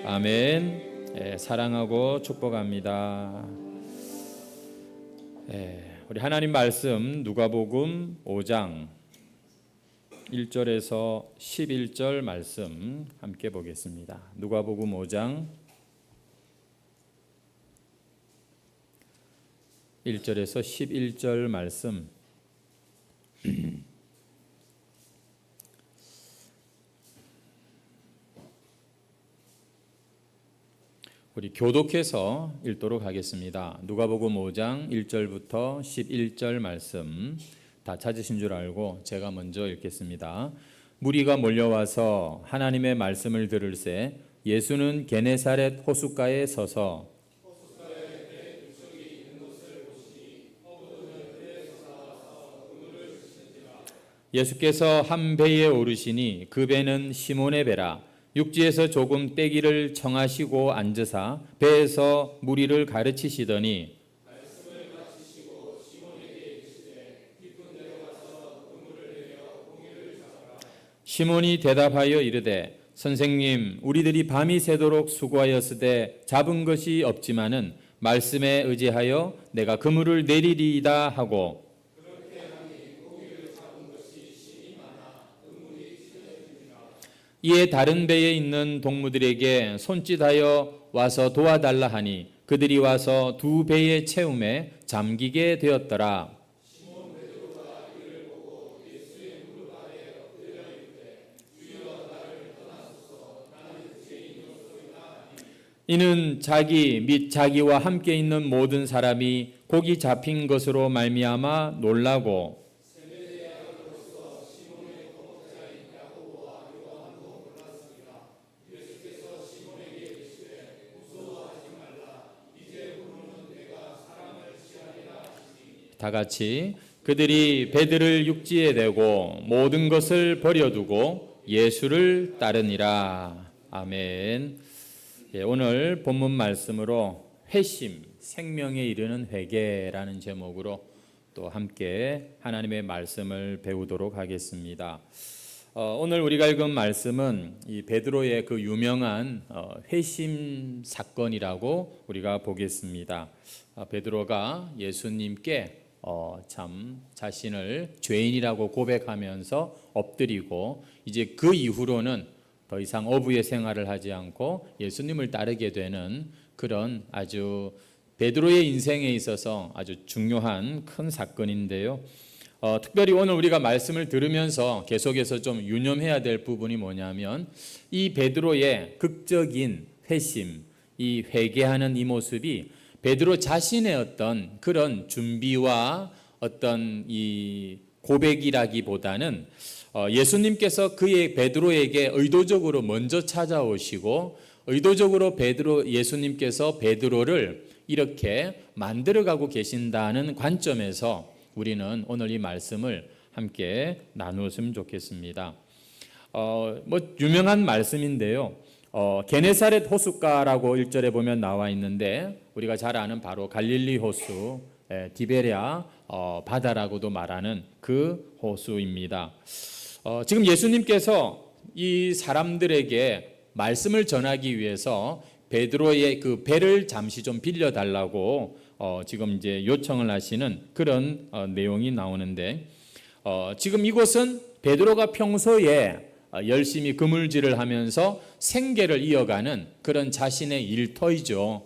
아멘. 사랑하고 축복합니다. 우리 하나님 말씀 누가복음 5장 1절에서 11절 말씀 함께 보겠습니다. 누가복음 5장 1절에서 11절 말씀 우리 교독해서 읽도록 하겠습니다. 누가복음 5장 1절부터 11절 말씀 다 찾으신 줄 알고 제가 먼저 읽겠습니다. 무리가 몰려와서 하나님의 말씀을 들을새 예수는 게네사렛 호숫가에 서서 예수께서 한 배에 오르시니 그 배는 시몬의 배라. 육지에서 조금 떼기를 청하시고 앉으사 배에서 무리를 가르치시더니 시몬이 대답하여 이르되 선생님 우리들이 밤이 새도록 수고하였으되 잡은 것이 없지만은 말씀에 의지하여 내가 그물을 내리리이다 하고 이에 다른 배에 있는 동무들에게 손짓하여 와서 도와달라 하니 그들이 와서 두 배의 채움에 잠기게 되었더라. 이는 자기 및 자기와 함께 있는 모든 사람이 고기 잡힌 것으로 말미암아 놀라고 다 같이 그들이 배들을 육지에 대고 모든 것을 버려두고 예수를 따르니라. 아멘. 오늘 본문 말씀으로 회심, 생명에 이르는 회개라는 제목으로 또 함께 하나님의 말씀을 배우도록 하겠습니다. 오늘 우리가 읽은 말씀은 이 베드로의 그 유명한 회심 사건이라고 우리가 보겠습니다. 베드로가 예수님께 참 자신을 죄인이라고 고백하면서 엎드리고 이제 그 이후로는 더 이상 어부의 생활을 하지 않고 예수님을 따르게 되는 그런 아주 베드로의 인생에 있어서 아주 중요한 큰 사건인데요. 특별히 오늘 우리가 말씀을 들으면서 계속해서 좀 유념해야 될 부분이 뭐냐면 이 베드로의 극적인 회심, 이 회개하는 이 모습이 베드로 자신의 어떤 그런 준비와 어떤 이 고백이라기보다는 예수님께서 그의 베드로에게 의도적으로 먼저 찾아오시고 의도적으로 예수님께서 베드로를 이렇게 만들어가고 계신다는 관점에서 우리는 오늘 이 말씀을 함께 나누었으면 좋겠습니다. 유명한 말씀인데요. 게네사렛 호숫가라고 1절에 보면 나와 있는데 우리가 잘 아는 바로 갈릴리 호수, 디베랴 바다라고도 말하는 그 호수입니다. 지금 예수님께서 이 사람들에게 말씀을 전하기 위해서 베드로의 그 배를 잠시 좀 빌려달라고 지금 이제 요청을 하시는 그런 내용이 나오는데 지금 이곳은 베드로가 평소에 열심히 그물질을 하면서 생계를 이어가는 그런 자신의 일터이죠.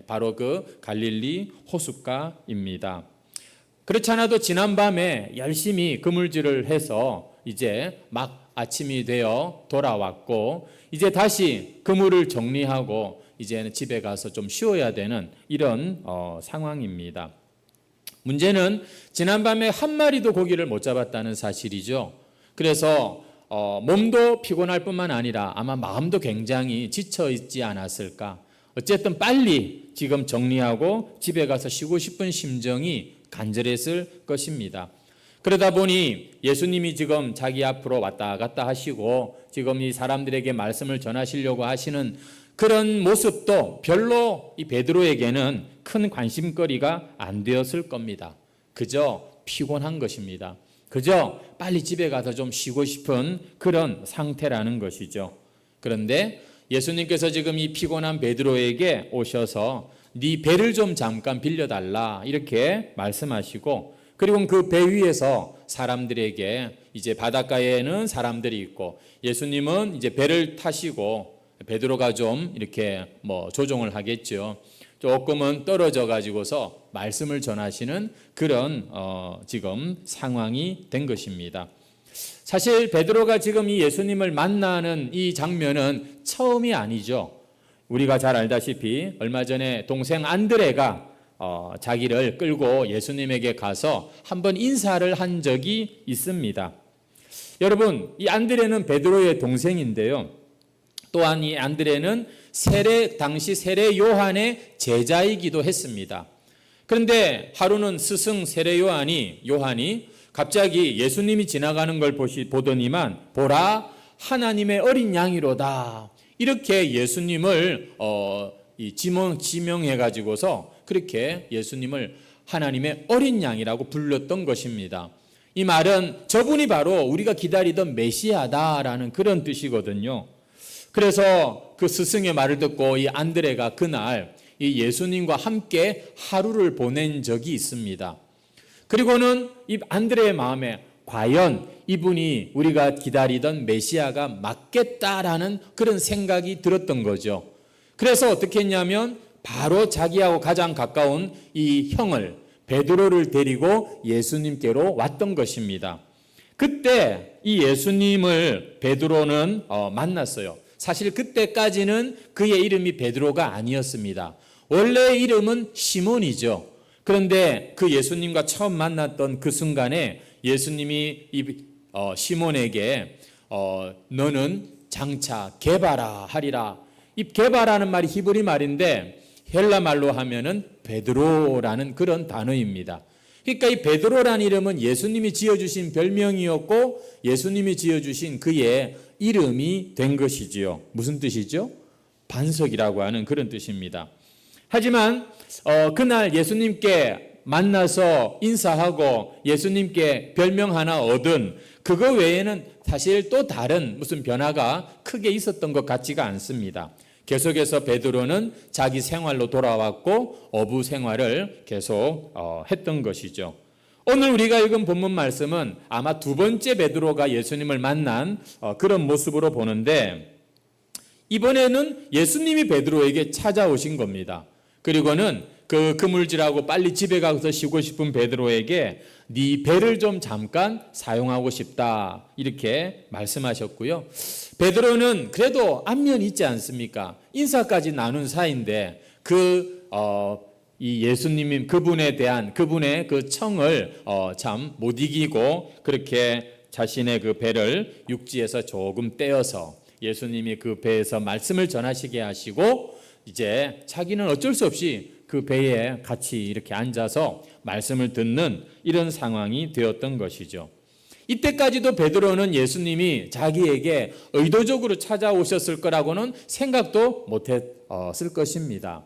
바로 그 갈릴리 호숫가입니다. 그렇지 않아도 지난밤에 열심히 그물질을 해서 이제 막 아침이 되어 돌아왔고 이제 다시 그물을 정리하고 이제는 집에 가서 좀 쉬어야 되는 이런 상황입니다. 문제는 지난밤에 한 마리도 고기를 못 잡았다는 사실이죠. 그래서 몸도 피곤할 뿐만 아니라 아마 마음도 굉장히 지쳐 있지 않았을까. 어쨌든 빨리 지금 정리하고 집에 가서 쉬고 싶은 심정이 간절했을 것입니다. 그러다 보니 예수님이 지금 자기 앞으로 왔다 갔다 하시고 지금 이 사람들에게 말씀을 전하시려고 하시는 그런 모습도 별로 이 베드로에게는 큰 관심거리가 안 되었을 겁니다. 그저 피곤한 것입니다. 그저 빨리 집에 가서 좀 쉬고 싶은 그런 상태라는 것이죠. 그런데 예수님께서 지금 이 피곤한 베드로에게 오셔서 네 배를 좀 잠깐 빌려달라 이렇게 말씀하시고, 그리고 그 배 위에서 사람들에게, 이제 바닷가에는 사람들이 있고 예수님은 이제 배를 타시고 베드로가 좀 이렇게 조종을 하겠죠. 조금은 떨어져 가지고서 말씀을 전하시는 그런 지금 상황이 된 것입니다. 사실 베드로가 지금 이 예수님을 만나는 이 장면은 처음이 아니죠. 우리가 잘 알다시피 얼마 전에 동생 안드레가 자기를 끌고 예수님에게 가서 한번 인사를 한 적이 있습니다. 여러분, 이 안드레는 베드로의 동생인데요. 또한 이 안드레는 당시 세례 요한의 제자이기도 했습니다. 그런데 하루는 스승 세례 요한이 갑자기 예수님이 지나가는 걸 보더니만 보라, 하나님의 어린 양이로다. 이렇게 예수님을 지명해 가지고서 그렇게 예수님을 하나님의 어린 양이라고 불렀던 것입니다. 이 말은 저분이 바로 우리가 기다리던 메시아다라는 그런 뜻이거든요. 그래서 그 스승의 말을 듣고 이 안드레가 그날 이 예수님과 함께 하루를 보낸 적이 있습니다. 그리고는 이 안드레의 마음에 과연 이분이 우리가 기다리던 메시아가 맞겠다라는 그런 생각이 들었던 거죠. 그래서 어떻게 했냐면 바로 자기하고 가장 가까운 이 형을 베드로를 데리고 예수님께로 왔던 것입니다. 그때 이 예수님을 베드로는 만났어요. 사실 그때까지는 그의 이름이 베드로가 아니었습니다. 원래 이름은 시몬이죠. 그런데 그 예수님과 처음 만났던 그 순간에 예수님이 시몬에게 너는 장차 게바라 하리라. 이 게바라는 말이 히브리 말인데 헬라 말로 하면은 베드로라는 그런 단어입니다. 그러니까 이 베드로라는 이름은 예수님이 지어주신 별명이었고 예수님이 지어주신 그의 이름이 된 것이지요. 무슨 뜻이죠? 반석이라고 하는 그런 뜻입니다. 하지만 그날 예수님께 만나서 인사하고 예수님께 별명 하나 얻은 그거 외에는 사실 또 다른 무슨 변화가 크게 있었던 것 같지가 않습니다. 계속해서 베드로는 자기 생활로 돌아왔고 어부 생활을 계속 했던 것이죠. 오늘 우리가 읽은 본문 말씀은 아마 두 번째 베드로가 예수님을 만난 그런 모습으로 보는데, 이번에는 예수님이 베드로에게 찾아오신 겁니다. 그리고는 그 그물질하고 빨리 집에 가서 쉬고 싶은 베드로에게 네 배를 좀 잠깐 사용하고 싶다 이렇게 말씀하셨고요. 베드로는 그래도 안면이 있지 않습니까? 인사까지 나눈 사이인데 이 예수님이 그분에 대한 그분의 그 청을 참 못 이기고 그렇게 자신의 그 배를 육지에서 조금 떼어서 예수님이 그 배에서 말씀을 전하시게 하시고 이제 자기는 어쩔 수 없이 그 배에 같이 이렇게 앉아서 말씀을 듣는 이런 상황이 되었던 것이죠. 이때까지도 베드로는 예수님이 자기에게 의도적으로 찾아오셨을 거라고는 생각도 못했을 것입니다.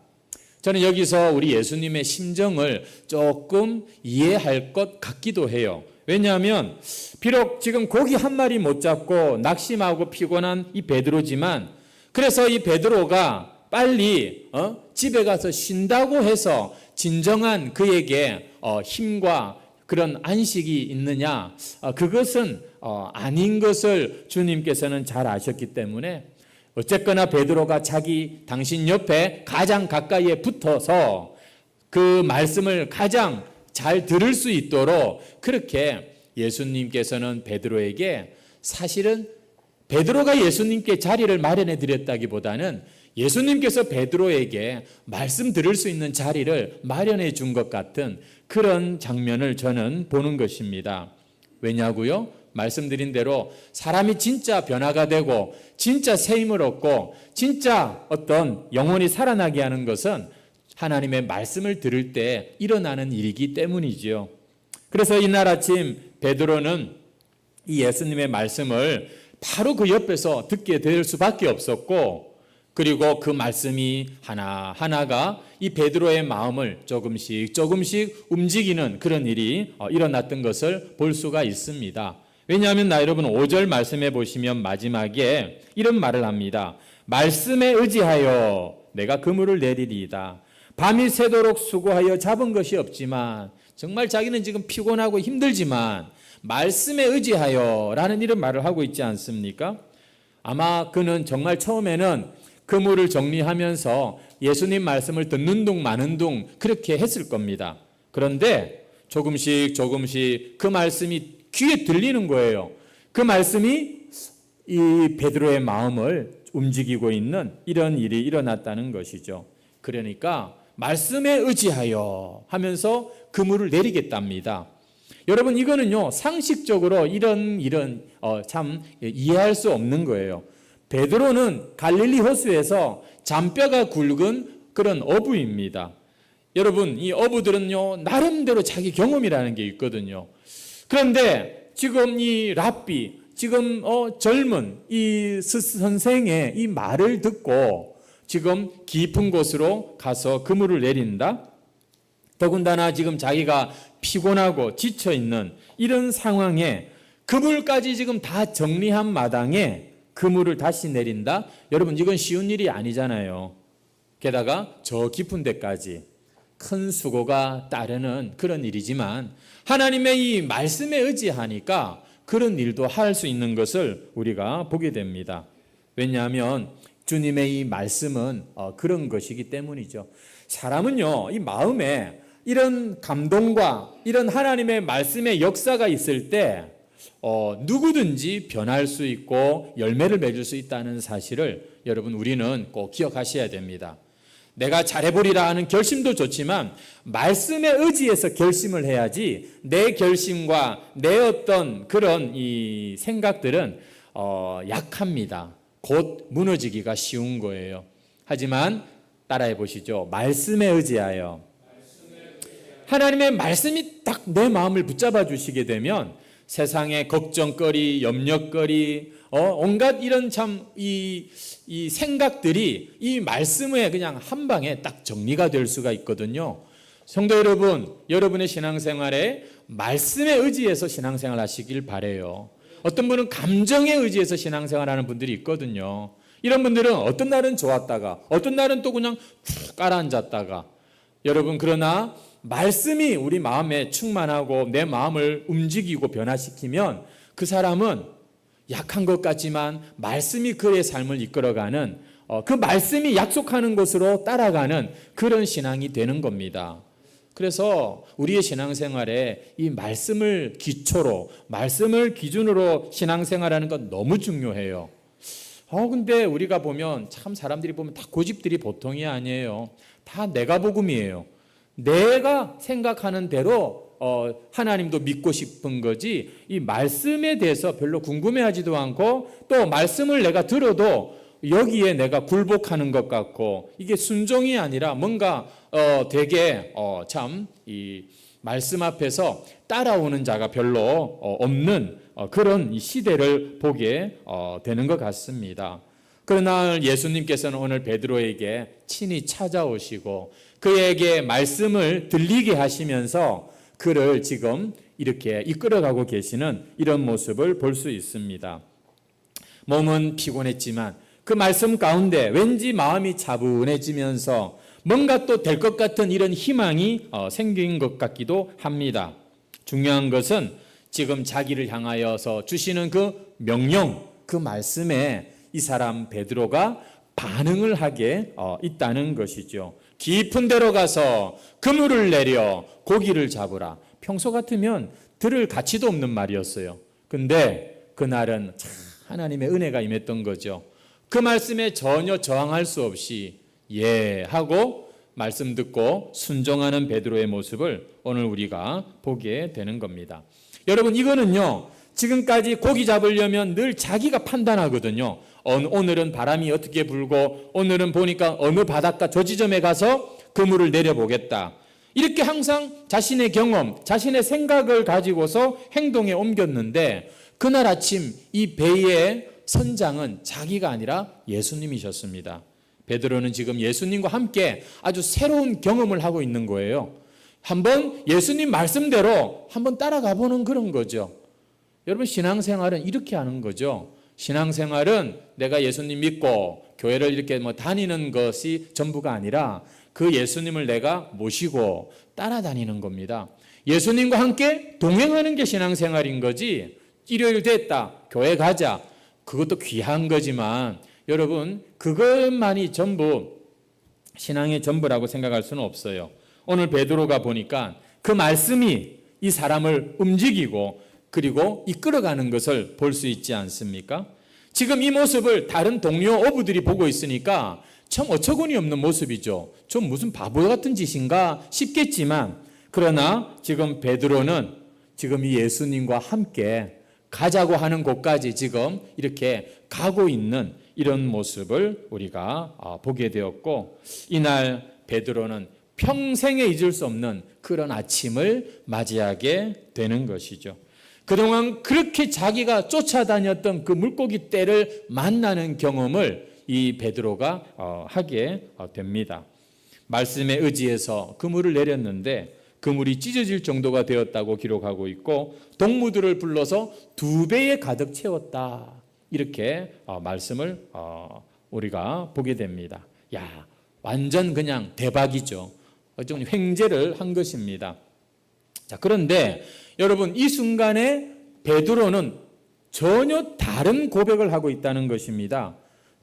저는 여기서 우리 예수님의 심정을 조금 이해할 것 같기도 해요. 왜냐하면 비록 지금 고기 한 마리 못 잡고 낙심하고 피곤한 이 베드로지만, 그래서 이 베드로가 빨리 집에 가서 쉰다고 해서 진정한 그에게 힘과 그런 안식이 있느냐, 그것은 아닌 것을 주님께서는 잘 아셨기 때문에 어쨌거나 베드로가 당신 옆에 가장 가까이에 붙어서 그 말씀을 가장 잘 들을 수 있도록 그렇게 예수님께서는 베드로에게, 사실은 베드로가 예수님께 자리를 마련해 드렸다기보다는 예수님께서 베드로에게 말씀 들을 수 있는 자리를 마련해 준 것 같은 그런 장면을 저는 보는 것입니다. 왜냐고요? 말씀드린 대로 사람이 진짜 변화가 되고 진짜 새 힘을 얻고 진짜 어떤 영혼이 살아나게 하는 것은 하나님의 말씀을 들을 때 일어나는 일이기 때문이지요. 그래서 이날 아침 베드로는 이 예수님의 말씀을 바로 그 옆에서 듣게 될 수밖에 없었고, 그리고 그 말씀이 하나하나가 이 베드로의 마음을 조금씩 움직이는 그런 일이 일어났던 것을 볼 수가 있습니다. 왜냐하면 여러분 5절 말씀해 보시면 마지막에 이런 말을 합니다. 말씀에 의지하여 내가 그물을 내리리이다. 밤이 새도록 수고하여 잡은 것이 없지만, 정말 자기는 지금 피곤하고 힘들지만 말씀에 의지하여 라는 이런 말을 하고 있지 않습니까? 아마 그는 정말 처음에는 그물을 정리하면서 예수님 말씀을 듣는 둥 마는 둥 그렇게 했을 겁니다. 그런데 조금씩 그 말씀이 귀에 들리는 거예요. 그 말씀이 이 베드로의 마음을 움직이고 있는 이런 일이 일어났다는 것이죠. 그러니까 말씀에 의지하여 하면서 그물을 내리겠답니다. 여러분, 이거는요 상식적으로 이런 일은 참 이해할 수 없는 거예요. 베드로는 갈릴리 호수에서 잔뼈가 굵은 그런 어부입니다. 여러분, 이 어부들은요 나름대로 자기 경험이라는 게 있거든요. 그런데 지금 이 랍비, 지금 젊은 이 선생의 이 말을 듣고 지금 깊은 곳으로 가서 그물을 내린다. 더군다나 지금 자기가 피곤하고 지쳐있는 이런 상황에 그물까지 지금 다 정리한 마당에 그물을 다시 내린다? 여러분, 이건 쉬운 일이 아니잖아요. 게다가 저 깊은 데까지 큰 수고가 따르는 그런 일이지만 하나님의 이 말씀에 의지하니까 그런 일도 할 수 있는 것을 우리가 보게 됩니다. 왜냐하면 주님의 이 말씀은 그런 것이기 때문이죠. 사람은요, 이 마음에 이런 감동과 이런 하나님의 말씀의 역사가 있을 때 누구든지 변할 수 있고 열매를 맺을 수 있다는 사실을 여러분 우리는 꼭 기억하셔야 됩니다. 내가 잘해보리라 하는 결심도 좋지만 말씀에 의지해서 결심을 해야지 내 결심과 내 어떤 그런 이 생각들은 약합니다. 곧 무너지기가 쉬운 거예요. 하지만 따라해 보시죠. 말씀에 의지하여. 하나님의 말씀이 딱 내 마음을 붙잡아 주시게 되면 세상의 걱정거리, 염려거리, 온갖 이런 참 이 생각들이 이 말씀에 그냥 한 방에 딱 정리가 될 수가 있거든요. 성도 여러분, 여러분의 신앙생활에 말씀에 의지해서 신앙생활 하시길 바라요. 어떤 분은 감정에 의지해서 신앙생활하는 분들이 있거든요. 이런 분들은 어떤 날은 좋았다가 어떤 날은 또 그냥 쭉 깔아앉았다가, 여러분, 그러나 말씀이 우리 마음에 충만하고 내 마음을 움직이고 변화시키면 그 사람은 약한 것 같지만 말씀이 그의 삶을 이끌어가는 그 말씀이 약속하는 곳으로 따라가는 그런 신앙이 되는 겁니다. 그래서 우리의 신앙생활에 이 말씀을 기초로, 말씀을 기준으로 신앙생활하는 건 너무 중요해요. 근데 우리가 보면 참 사람들이 보면 다 고집들이 보통이 아니에요. 다 내가 복음이에요. 내가 생각하는 대로 하나님도 믿고 싶은 거지 이 말씀에 대해서 별로 궁금해하지도 않고, 또 말씀을 내가 들어도 여기에 내가 굴복하는 것 같고, 이게 순종이 아니라 뭔가 되게 참 이 말씀 앞에서 따라오는 자가 별로 없는 그런 시대를 보게 되는 것 같습니다. 그러나 예수님께서는 오늘 베드로에게 친히 찾아오시고 그에게 말씀을 들리게 하시면서 그를 지금 이렇게 이끌어가고 계시는 이런 모습을 볼 수 있습니다. 몸은 피곤했지만 그 말씀 가운데 왠지 마음이 차분해지면서 뭔가 또 될 것 같은 이런 희망이 생긴 것 같기도 합니다. 중요한 것은 지금 자기를 향하여서 주시는 그 명령, 그 말씀에 이 사람 베드로가 반응을 하게 있다는 것이죠. 깊은 데로 가서 그물을 내려 고기를 잡으라. 평소 같으면 들을 가치도 없는 말이었어요. 근데 그날은 참 하나님의 은혜가 임했던 거죠. 그 말씀에 전혀 저항할 수 없이 예 하고 말씀 듣고 순종하는 베드로의 모습을 오늘 우리가 보게 되는 겁니다. 여러분, 이거는요, 지금까지 고기 잡으려면 늘 자기가 판단하거든요. 오늘은 바람이 어떻게 불고 오늘은 보니까 어느 바닷가 저 지점에 가서 그물을 내려보겠다. 이렇게 항상 자신의 경험, 자신의 생각을 가지고서 행동에 옮겼는데 그날 아침 이 배의 선장은 자기가 아니라 예수님이셨습니다. 베드로는 지금 예수님과 함께 아주 새로운 경험을 하고 있는 거예요. 한번 예수님 말씀대로 한번 따라가 보는 그런 거죠. 여러분, 신앙생활은 이렇게 하는 거죠. 신앙생활은 내가 예수님 믿고 교회를 이렇게 다니는 것이 전부가 아니라 그 예수님을 내가 모시고 따라다니는 겁니다. 예수님과 함께 동행하는 게 신앙생활인 거지, 일요일 됐다, 교회 가자, 그것도 귀한 거지만 여러분 그것만이 전부 신앙의 전부라고 생각할 수는 없어요. 오늘 베드로가 보니까 그 말씀이 이 사람을 움직이고 그리고 이끌어가는 것을 볼 수 있지 않습니까? 지금 이 모습을 다른 동료 어부들이 보고 있으니까 참 어처구니 없는 모습이죠. 좀 무슨 바보 같은 짓인가 싶겠지만, 그러나 지금 베드로는 지금 이 예수님과 함께 가자고 하는 곳까지 지금 이렇게 가고 있는 이런 모습을 우리가 보게 되었고, 이날 베드로는 평생에 잊을 수 없는 그런 아침을 맞이하게 되는 것이죠. 그동안 그렇게 자기가 쫓아다녔던 그 물고기 떼를 만나는 경험을 이 베드로가 하게 됩니다. 말씀에 의지해서 그물을 내렸는데 그물이 찢어질 정도가 되었다고 기록하고 있고, 동무들을 불러서 2배에 가득 채웠다, 이렇게 말씀을 우리가 보게 됩니다. 야, 완전 그냥 대박이죠. 좀 횡재를 한 것입니다. 자, 그런데 여러분 이 순간에 베드로는 전혀 다른 고백을 하고 있다는 것입니다.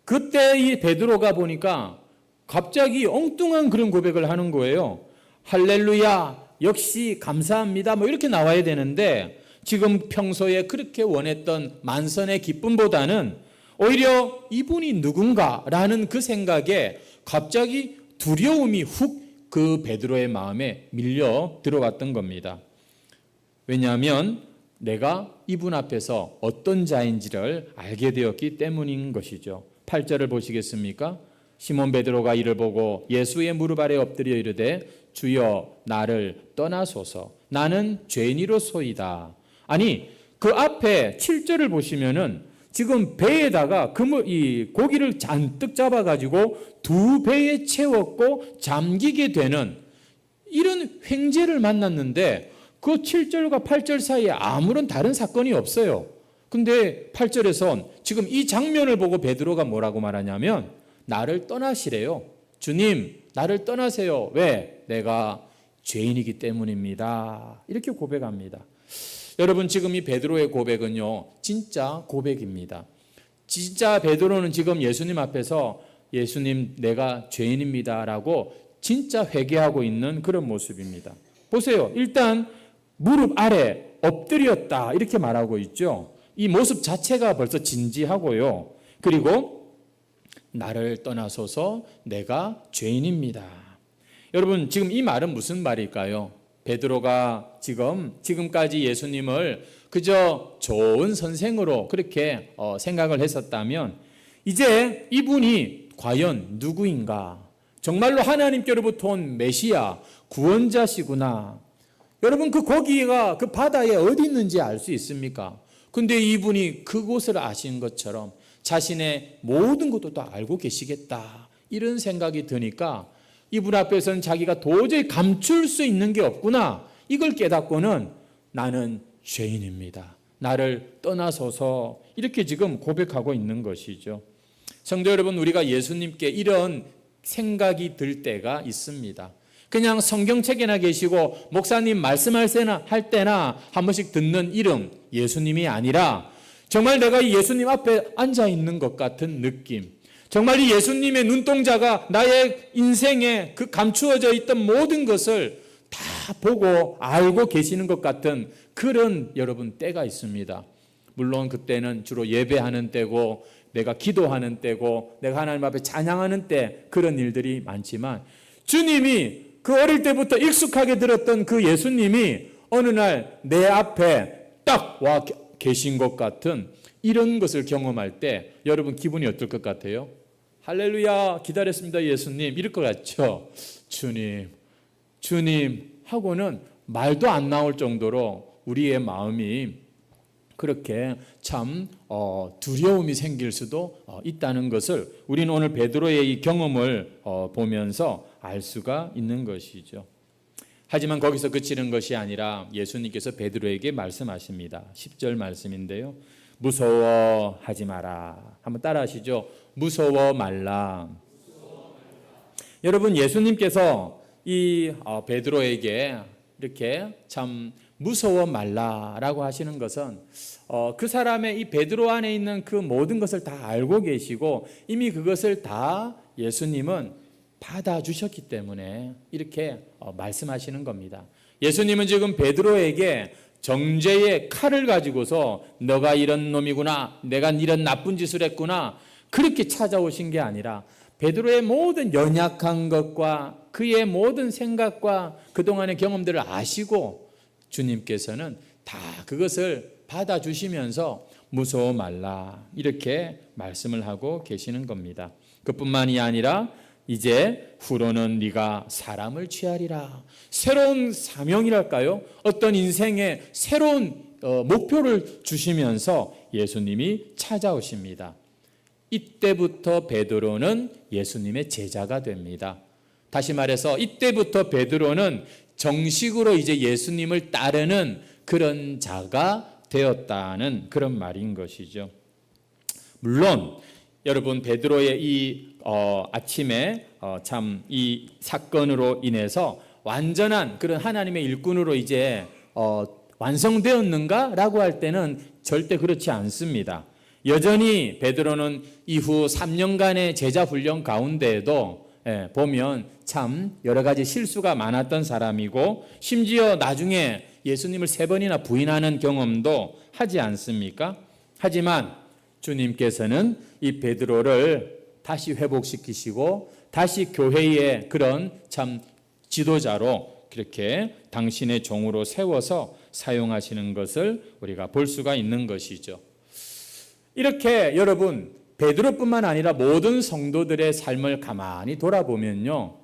그때 이 베드로가 보니까 갑자기 엉뚱한 그런 고백을 하는 거예요. 할렐루야, 역시 감사합니다, 뭐 이렇게 나와야 되는데 지금 평소에 그렇게 원했던 만선의 기쁨보다는 오히려 이분이 누군가라는 그 생각에 갑자기 두려움이 훅 그 베드로의 마음에 밀려 들어왔던 겁니다. 왜냐하면 내가 이분 앞에서 어떤 자인지를 알게 되었기 때문인 것이죠. 8절을 보시겠습니까? 시몬 베드로가 이를 보고 예수의 무릎 아래 엎드려 이르되 주여 나를 떠나소서, 나는 죄인이로소이다. 아니 그 앞에 7절을 보시면은 지금 배에다가 이 고기를 잔뜩 잡아가지고 2배에 채웠고 잠기게 되는 이런 횡재를 만났는데 그 7절과 8절 사이에 아무런 다른 사건이 없어요. 근데 8절에선 지금 이 장면을 보고 베드로가 뭐라고 말하냐면 나를 떠나시래요. 주님, 나를 떠나세요. 왜? 내가 죄인이기 때문입니다. 이렇게 고백합니다. 여러분 지금 이 베드로의 고백은요, 진짜 고백입니다. 진짜 베드로는 지금 예수님 앞에서 예수님 내가 죄인입니다 라고 진짜 회개하고 있는 그런 모습입니다. 보세요. 일단 무릎 아래 엎드렸다 이렇게 말하고 있죠. 이 모습 자체가 벌써 진지하고요. 그리고 나를 떠나소서 내가 죄인입니다. 여러분 지금 이 말은 무슨 말일까요? 베드로가 지금까지 예수님을 그저 좋은 선생으로 그렇게 생각을 했었다면 이제 이분이 과연 누구인가? 정말로 하나님께로부터 온 메시아 구원자시구나. 여러분 그 고기가 그 바다에 어디 있는지 알 수 있습니까? 근데 이분이 그곳을 아신 것처럼 자신의 모든 것도 다 알고 계시겠다, 이런 생각이 드니까 이분 앞에서는 자기가 도저히 감출 수 있는 게 없구나, 이걸 깨닫고는 나는 죄인입니다, 나를 떠나소서, 이렇게 지금 고백하고 있는 것이죠. 성도 여러분, 우리가 예수님께 이런 생각이 들 때가 있습니다. 그냥 성경책에나 계시고 목사님 말씀할 때나 한 번씩 듣는 이름 예수님이 아니라 정말 내가 이 예수님 앞에 앉아 있는 것 같은 느낌, 정말 이 예수님의 눈동자가 나의 인생에 그 감추어져 있던 모든 것을 다 보고 알고 계시는 것 같은 그런 여러분 때가 있습니다. 물론 그때는 주로 예배하는 때고 내가 기도하는 때고 내가 하나님 앞에 찬양하는 때 그런 일들이 많지만, 주님이 그 어릴 때부터 익숙하게 들었던 그 예수님이 어느 날 내 앞에 딱 와 계신 것 같은 이런 것을 경험할 때 여러분 기분이 어떨 것 같아요? 할렐루야, 기다렸습니다 예수님, 이럴 것 같죠? 주님 하고는 말도 안 나올 정도로 우리의 마음이 그렇게 참 두려움이 생길 수도 있다는 것을 우리는 오늘 베드로의 이 경험을 보면서 알 수가 있는 것이죠. 하지만 거기서 그치는 것이 아니라 예수님께서 베드로에게 말씀하십니다. 10절 말씀인데요. 무서워하지 마라. 한번 따라하시죠. 무서워 말라. 여러분, 예수님께서 이 베드로에게 이렇게 참 무서워 말라라고 하시는 것은 그 사람의 이 베드로 안에 있는 그 모든 것을 다 알고 계시고 이미 그것을 다 예수님은 받아주셨기 때문에 이렇게 말씀하시는 겁니다. 예수님은 지금 베드로에게 정죄의 칼을 가지고서 너가 이런 놈이구나, 내가 이런 나쁜 짓을 했구나, 그렇게 찾아오신 게 아니라 베드로의 모든 연약한 것과 그의 모든 생각과 그동안의 경험들을 아시고 주님께서는 다 그것을 받아주시면서 무서워 말라 이렇게 말씀을 하고 계시는 겁니다. 그뿐만이 아니라 이제 후로는 네가 사람을 취하리라. 새로운 사명이랄까요? 어떤 인생의 새로운 목표를 주시면서 예수님이 찾아오십니다. 이때부터 베드로는 예수님의 제자가 됩니다. 다시 말해서 이때부터 베드로는 정식으로 이제 예수님을 따르는 그런 자가 되었다는 그런 말인 것이죠. 물론 여러분 베드로의 이 아침에 참 이 사건으로 인해서 완전한 그런 하나님의 일꾼으로 이제 완성되었는가라고 할 때는 절대 그렇지 않습니다. 여전히 베드로는 이후 3년간의 제자 훈련 가운데에도 보면 참 여러 가지 실수가 많았던 사람이고 심지어 나중에 예수님을 3번이나 부인하는 경험도 하지 않습니까? 하지만 주님께서는 이 베드로를 다시 회복시키시고 다시 교회의 그런 참 지도자로 그렇게 당신의 종으로 세워서 사용하시는 것을 우리가 볼 수가 있는 것이죠. 이렇게 여러분 베드로뿐만 아니라 모든 성도들의 삶을 가만히 돌아보면요,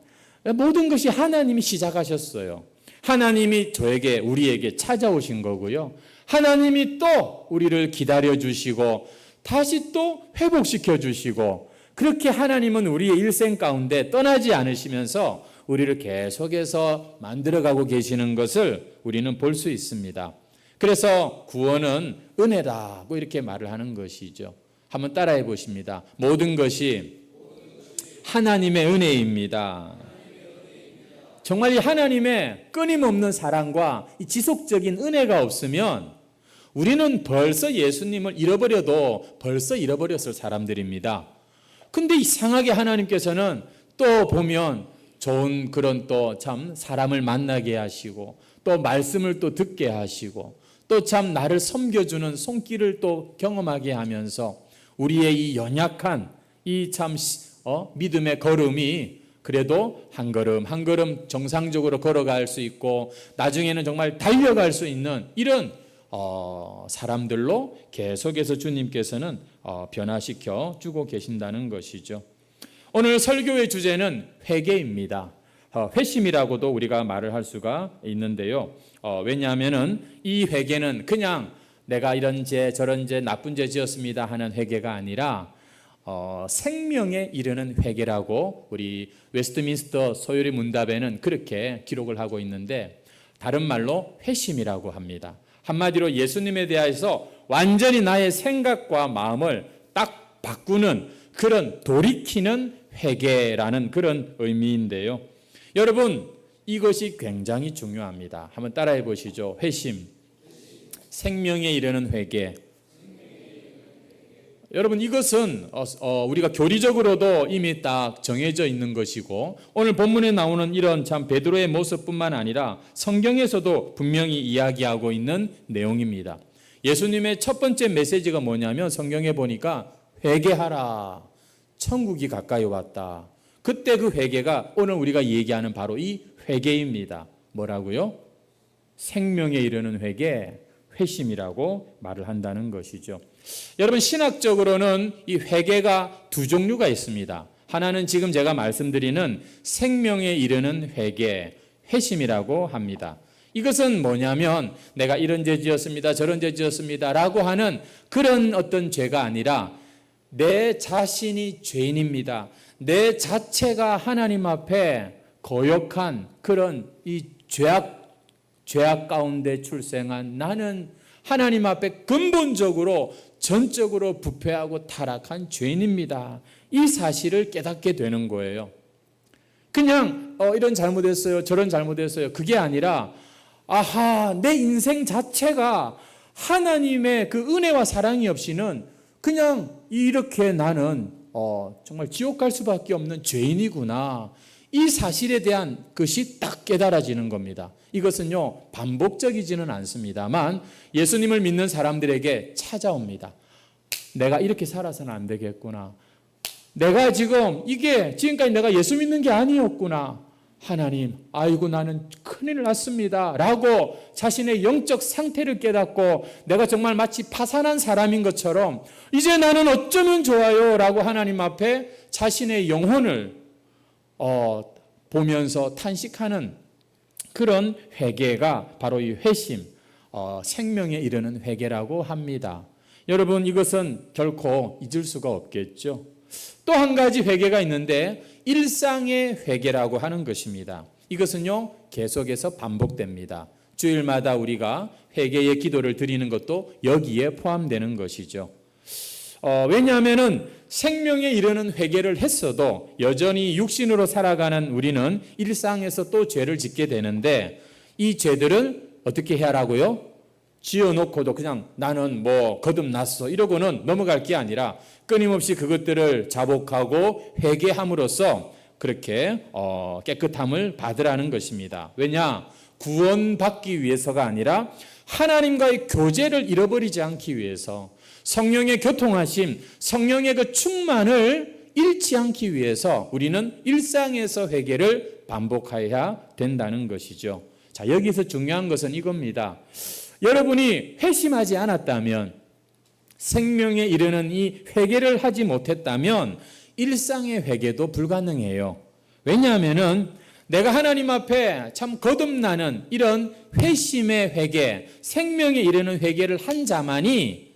모든 것이 하나님이 시작하셨어요. 하나님이 저에게 우리에게 찾아오신 거고요. 하나님이 또 우리를 기다려 주시고 다시 또 회복시켜 주시고 그렇게 하나님은 우리의 일생 가운데 떠나지 않으시면서 우리를 계속해서 만들어가고 계시는 것을 우리는 볼 수 있습니다. 그래서 구원은 은혜라고 이렇게 말을 하는 것이죠. 한번 따라해 보십니다. 모든 것이 하나님의 은혜입니다. 정말 이 하나님의 끊임없는 사랑과 이 지속적인 은혜가 없으면 우리는 벌써 예수님을 잃어버려도 벌써 잃어버렸을 사람들입니다. 근데 이상하게 하나님께서는 또 보면 좋은 그런 또 참 사람을 만나게 하시고 또 말씀을 또 듣게 하시고 또 참 나를 섬겨주는 손길을 또 경험하게 하면서 우리의 이 연약한 이 참 믿음의 걸음이 그래도 한 걸음 한 걸음 정상적으로 걸어갈 수 있고 나중에는 정말 달려갈 수 있는 이런 사람들로 계속해서 주님께서는 변화시켜 주고 계신다는 것이죠. 오늘 설교의 주제는 회개입니다. 회심이라고도 우리가 말을 할 수가 있는데요. 왜냐하면은 이 회개는 그냥 내가 이런 죄 저런 죄 나쁜 죄 지었습니다 하는 회개가 아니라 생명에 이르는 회개라고 우리 웨스트민스터 소요리 문답에는 그렇게 기록을 하고 있는데 다른 말로 회심이라고 합니다. 한마디로 예수님에 대해서 완전히 나의 생각과 마음을 딱 바꾸는 그런 돌이키는 회개라는 그런 의미인데요. 여러분 이것이 굉장히 중요합니다. 한번 따라해 보시죠. 회심, 생명에 이르는 회개. 여러분 이것은 우리가 교리적으로도 이미 딱 정해져 있는 것이고 오늘 본문에 나오는 이런 참 베드로의 모습뿐만 아니라 성경에서도 분명히 이야기하고 있는 내용입니다. 예수님의 첫 번째 메시지가 뭐냐면 성경에 보니까 회개하라. 천국이 가까이 왔다. 그때 그 회개가 오늘 우리가 얘기하는 바로 이 회개입니다. 뭐라고요? 생명에 이르는 회개, 회심이라고 말을 한다는 것이죠. 여러분 신학적으로는 이 회개가 두 종류가 있습니다. 하나는 지금 제가 말씀드리는 생명에 이르는 회개, 회심이라고 합니다. 이것은 뭐냐면 내가 이런 죄 지었습니다, 저런 죄 지었습니다 라고 하는 그런 어떤 죄가 아니라 내 자신이 죄인입니다. 내 자체가 하나님 앞에 거역한 그런 이 죄악 가운데 출생한 나는 하나님 앞에 근본적으로 전적으로 부패하고 타락한 죄인입니다. 이 사실을 깨닫게 되는 거예요. 그냥 이런 잘못했어요, 저런 잘못했어요, 그게 아니라 아하, 내 인생 자체가 하나님의 그 은혜와 사랑이 없이는 그냥 이렇게 나는 정말 지옥 갈 수밖에 없는 죄인이구나. 이 사실에 대한 것이 딱 깨달아지는 겁니다. 이것은요, 반복적이지는 않습니다만 예수님을 믿는 사람들에게 찾아옵니다. 내가 이렇게 살아서는 안 되겠구나. 내가 지금까지 내가 예수 믿는 게 아니었구나. 하나님, 아이고 나는 큰일 났습니다 라고 자신의 영적 상태를 깨닫고 내가 정말 마치 파산한 사람인 것처럼 이제 나는 어쩌면 좋아요 라고 하나님 앞에 자신의 영혼을 보면서 탄식하는 그런 회개가 바로 이 회심, 생명에 이르는 회개라고 합니다. 여러분, 이것은 결코 잊을 수가 없겠죠. 또 한 가지 회개가 있는데 일상의 회개라고 하는 것입니다. 이것은요, 계속해서 반복됩니다. 주일마다 우리가 회개의 기도를 드리는 것도 여기에 포함되는 것이죠. 왜냐하면 생명에 이르는 회개를 했어도 여전히 육신으로 살아가는 우리는 일상에서 또 죄를 짓게 되는데 이 죄들을 어떻게 해야 하라고요? 지어놓고도 그냥 나는 거듭났어 이러고는 넘어갈 게 아니라 끊임없이 그것들을 자복하고 회개함으로써 그렇게 깨끗함을 받으라는 것입니다. 왜냐? 구원받기 위해서가 아니라 하나님과의 교제를 잃어버리지 않기 위해서, 성령의 교통하심, 성령의 그 충만을 잃지 않기 위해서 우리는 일상에서 회개를 반복해야 된다는 것이죠. 자, 여기서 중요한 것은 이겁니다. 여러분이 회심하지 않았다면, 생명에 이르는 이 회개를 하지 못했다면 일상의 회개도 불가능해요. 왜냐하면 내가 하나님 앞에 참 거듭나는 이런 회심의 회개, 생명에 이르는 회개를 한 자만이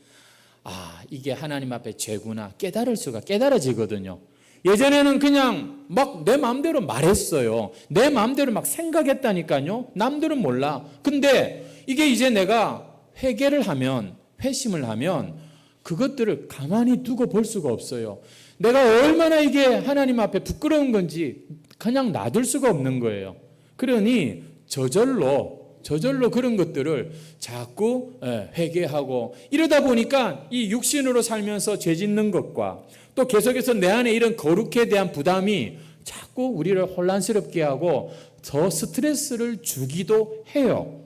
이게 하나님 앞에 죄구나 깨달아지거든요. 예전에는 그냥 막 내 마음대로 말했어요. 내 마음대로 막 생각했다니까요. 남들은 몰라. 근데 이게 이제 내가 회개를 하면, 회심을 하면 그것들을 가만히 두고 볼 수가 없어요. 내가 얼마나 이게 하나님 앞에 부끄러운 건지 그냥 놔둘 수가 없는 거예요. 그러니 저절로 그런 것들을 자꾸 회개하고 이러다 보니까 이 육신으로 살면서 죄 짓는 것과 또 계속해서 내 안에 이런 거룩에 대한 부담이 자꾸 우리를 혼란스럽게 하고 더 스트레스를 주기도 해요.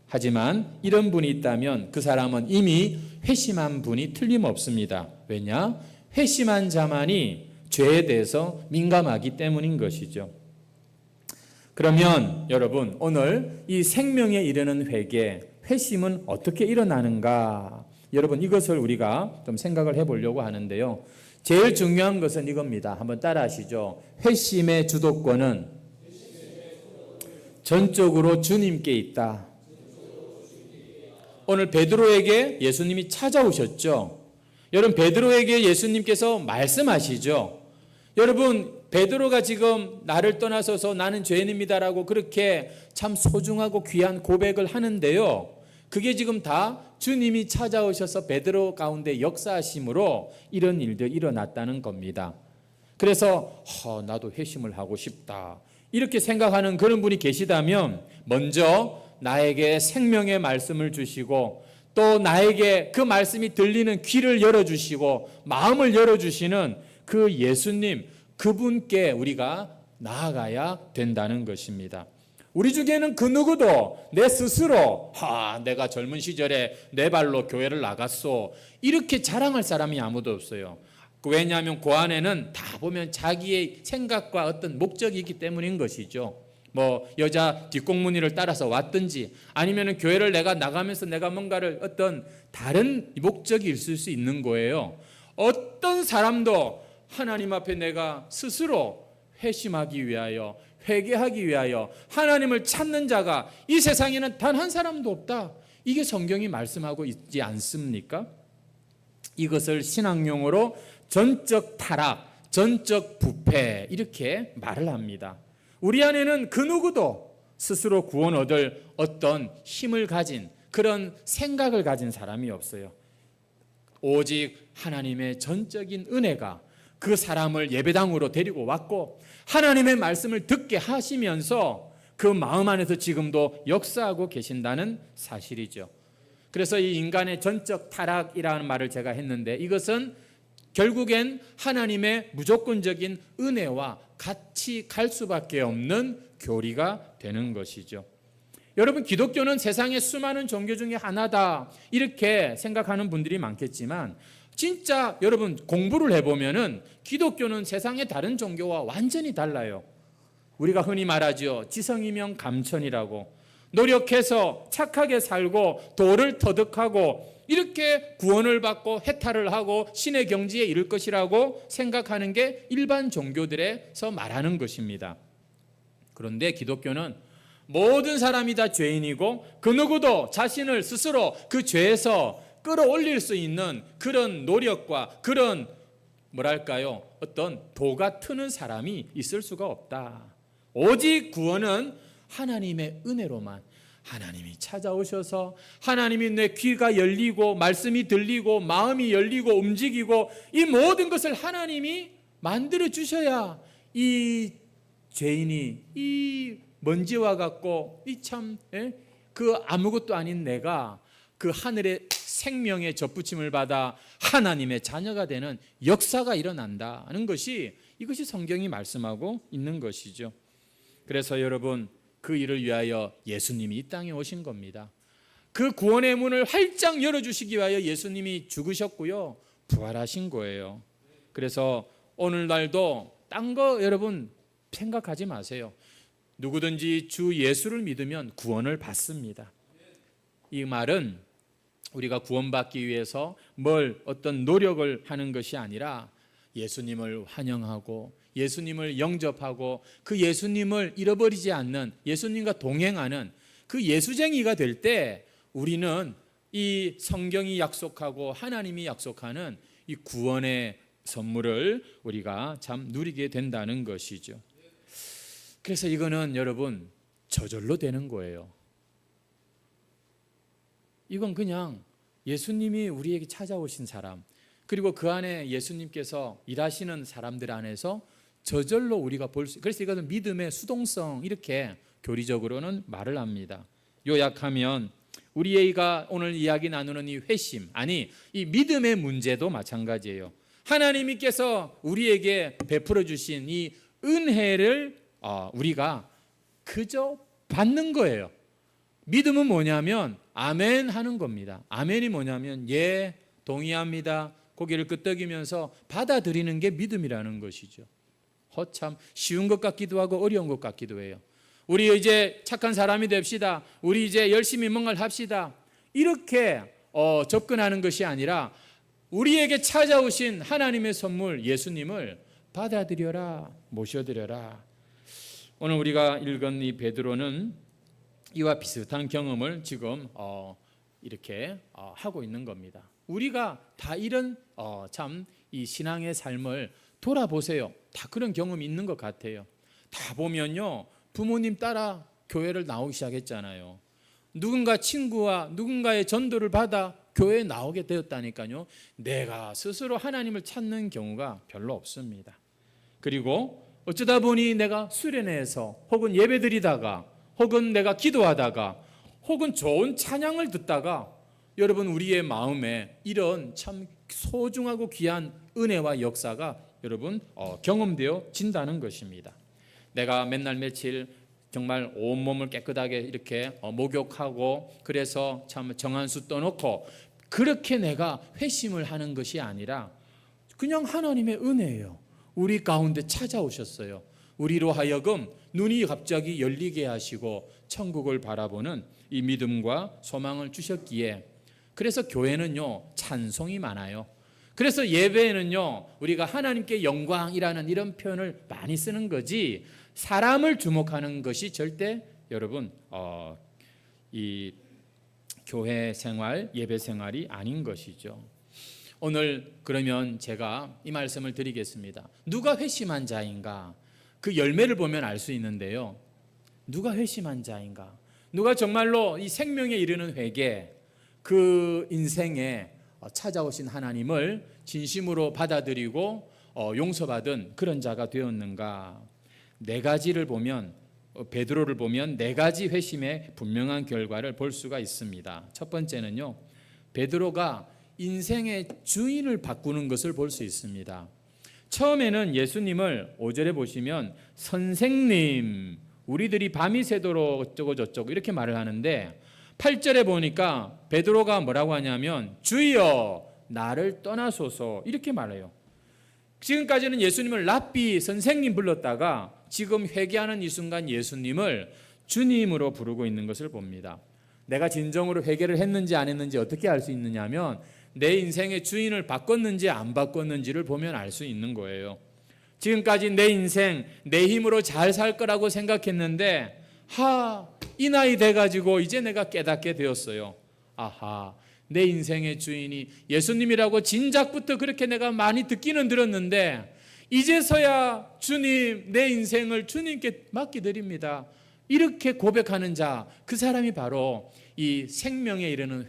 하지만 이런 분이 있다면 그 사람은 이미 회심한 분이 틀림없습니다. 왜냐? 회심한 자만이 죄에 대해서 민감하기 때문인 것이죠. 그러면 여러분, 오늘 이 생명에 이르는 회개, 회심은 어떻게 일어나는가? 여러분, 이것을 우리가 좀 생각을 해보려고 하는데요. 제일 중요한 것은 이겁니다. 한번 따라 하시죠. 회심의 주도권은 전적으로 주님께 있다. 오늘 베드로에게 예수님이 찾아오셨죠. 여러분, 베드로에게 예수님께서 말씀하시죠. 여러분, 베드로가 지금 나를 떠나서서 나는 죄인입니다라고 그렇게 참 소중하고 귀한 고백을 하는데요. 그게 지금 다 주님이 찾아오셔서 베드로 가운데 역사하심으로 이런 일들이 일어났다는 겁니다. 그래서 나도 회심을 하고 싶다 이렇게 생각하는 그런 분이 계시다면 먼저 나에게 생명의 말씀을 주시고 또 나에게 그 말씀이 들리는 귀를 열어주시고 마음을 열어주시는 그 예수님, 그분께 우리가 나아가야 된다는 것입니다. 우리 중에는 그 누구도 내 스스로 내가 젊은 시절에 내 발로 교회를 나갔소 이렇게 자랑할 사람이 아무도 없어요. 왜냐하면 그 안에는 다 보면 자기의 생각과 어떤 목적이 있기 때문인 것이죠. 여자 뒷공무니를 따라서 왔든지 아니면 교회를 내가 나가면서 내가 뭔가를 어떤 다른 목적이 있을 수 있는 거예요. 어떤 사람도 하나님 앞에 내가 스스로 회심하기 위하여, 회개하기 위하여 하나님을 찾는 자가 이 세상에는 단 한 사람도 없다. 이게 성경이 말씀하고 있지 않습니까? 이것을 신학용어로 전적 타락, 전적 부패 이렇게 말을 합니다. 우리 안에는 그 누구도 스스로 구원 얻을 어떤 힘을 가진 그런 생각을 가진 사람이 없어요. 오직 하나님의 전적인 은혜가 그 사람을 예배당으로 데리고 왔고 하나님의 말씀을 듣게 하시면서 그 마음 안에서 지금도 역사하고 계신다는 사실이죠. 그래서 이 인간의 전적 타락이라는 말을 제가 했는데 이것은 결국엔 하나님의 무조건적인 은혜와 같이 갈 수밖에 없는 교리가 되는 것이죠. 여러분, 기독교는 세상의 수많은 종교 중에 하나다 이렇게 생각하는 분들이 많겠지만 진짜 여러분 공부를 해보면은 기독교는 세상의 다른 종교와 완전히 달라요. 우리가 흔히 말하죠. 지성이면 감천이라고. 노력해서 착하게 살고 도를 터득하고 이렇게 구원을 받고 해탈을 하고 신의 경지에 이를 것이라고 생각하는 게 일반 종교들에서 말하는 것입니다. 그런데 기독교는 모든 사람이 다 죄인이고 그 누구도 자신을 스스로 그 죄에서 끌어올릴 수 있는 그런 노력과 그런 어떤 도가 트는 사람이 있을 수가 없다. 오직 구원은 하나님의 은혜로만, 하나님이 찾아오셔서 하나님이 내 귀가 열리고 말씀이 들리고 마음이 열리고 움직이고 이 모든 것을 하나님이 만들어 주셔야 이 죄인이 이 먼지와 같고 이 참 그 아무것도 아닌 내가 그 하늘의 생명의 접붙임을 받아 하나님의 자녀가 되는 역사가 일어난다는 것이 이것이 성경이 말씀하고 있는 것이죠. 그래서 여러분 그 일을 위하여 예수님이 이 땅에 오신 겁니다. 그 구원의 문을 활짝 열어주시기 위하여 예수님이 죽으셨고요. 부활하신 거예요. 그래서 오늘날도 딴 거 여러분 생각하지 마세요. 누구든지 주 예수를 믿으면 구원을 받습니다. 이 말은 우리가 구원받기 위해서 어떤 노력을 하는 것이 아니라 예수님을 환영하고 예수님을 영접하고 그 예수님을 잃어버리지 않는 예수님과 동행하는 그 예수쟁이가 될 때 우리는 이 성경이 약속하고 하나님이 약속하는 이 구원의 선물을 우리가 참 누리게 된다는 것이죠. 그래서 이거는 여러분 저절로 되는 거예요. 이건 그냥 예수님이 우리에게 찾아오신 사람 그리고 그 안에 예수님께서 일하시는 사람들 안에서 저절로 우리가 볼 수, 그래서 이것은 믿음의 수동성 이렇게 교리적으로는 말을 합니다. 요약하면 우리가 오늘 이야기 나누는 이 회심, 아니 이 믿음의 문제도 마찬가지예요. 하나님께서 우리에게 베풀어 주신 이 은혜를 우리가 그저 받는 거예요. 믿음은 뭐냐면 아멘 하는 겁니다. 아멘이 뭐냐면 예, 동의합니다. 고개를 끄덕이면서 받아들이는 게 믿음이라는 것이죠. 참 쉬운 것 같기도 하고 어려운 것 같기도 해요. 우리 이제 착한 사람이 됩시다. 우리 이제 열심히 뭔가를 합시다. 이렇게 접근하는 것이 아니라 우리에게 찾아오신 하나님의 선물 예수님을 받아들여라, 모셔드려라. 오늘 우리가 읽은 이 베드로는 이와 비슷한 경험을 지금 이렇게 하고 있는 겁니다. 우리가 다 이런 참 이 신앙의 삶을 돌아보세요. 다 그런 경험이 있는 것 같아요. 다 보면요, 부모님 따라 교회를 나오기 시작했잖아요. 누군가 친구와 누군가의 전도를 받아 교회에 나오게 되었다니까요. 내가 스스로 하나님을 찾는 경우가 별로 없습니다. 그리고 어쩌다 보니 내가 수련회에서 혹은 예배드리다가 혹은 내가 기도하다가 혹은 좋은 찬양을 듣다가 여러분 우리의 마음에 이런 참 소중하고 귀한 은혜와 역사가 여러분 경험되어 진다는 것입니다. 내가 맨날 며칠 정말 온몸을 깨끗하게 이렇게 목욕하고 그래서 참 정한수 떠놓고 그렇게 내가 회심을 하는 것이 아니라 그냥 하나님의 은혜예요. 우리 가운데 찾아오셨어요. 우리로 하여금 눈이 갑자기 열리게 하시고 천국을 바라보는 이 믿음과 소망을 주셨기에 그래서 교회는요 찬송이 많아요. 그래서 예배에는요 우리가 하나님께 영광이라는 이런 표현을 많이 쓰는 거지 사람을 주목하는 것이 절대 여러분 이 교회 생활, 예배 생활이 아닌 것이죠. 오늘 그러면 제가 이 말씀을 드리겠습니다. 누가 회심한 자인가? 그 열매를 보면 알 수 있는데요. 누가 회심한 자인가? 누가 정말로 이 생명에 이르는 회개, 그 인생에 찾아오신 하나님을 진심으로 받아들이고 용서받은 그런 자가 되었는가? 네 가지를 보면 베드로를 보면 네 가지 회심의 분명한 결과를 볼 수가 있습니다. 첫 번째는요, 베드로가 인생의 주인을 바꾸는 것을 볼 수 있습니다. 처음에는 예수님을 5절에 보시면 선생님, 우리들이 밤이 새도록 어쩌고 저쩌고 이렇게 말을 하는데 8절에 보니까 베드로가 뭐라고 하냐면 주여 나를 떠나소서 이렇게 말해요. 지금까지는 예수님을 랍비 선생님 불렀다가 지금 회개하는 이 순간 예수님을 주님으로 부르고 있는 것을 봅니다. 내가 진정으로 회개를 했는지 안 했는지 어떻게 알 수 있느냐 하면 내 인생의 주인을 바꿨는지 안 바꿨는지를 보면 알 수 있는 거예요. 지금까지 내 인생 내 힘으로 잘 살 거라고 생각했는데 이 나이 돼가지고 이제 내가 깨닫게 되었어요. 내 인생의 주인이 예수님이라고 진작부터 그렇게 내가 많이 듣기는 들었는데 이제서야 주님 내 인생을 주님께 맡겨드립니다. 이렇게 고백하는 자, 그 사람이 바로 이 생명에 이르는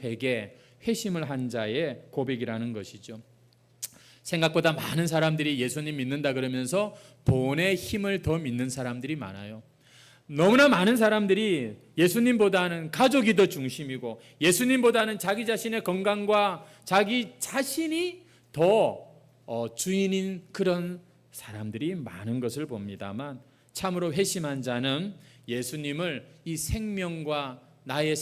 회심을 한 자의 고백이라는 것이죠. 생각보다 많은 사람들이 예수님 믿는다 그러면서 돈의 힘을 더 믿는 사람들이 많아요. 너무나 많은 사람들이 예수님보다는 가족이 더 중심이고 예수님보다는 자기 자신의 건강과 자기 자신이 더 주인인 그런 사람들이 많은 것을 봅니다만 참으로 회심한 자는 예수님을 이 생명과 나의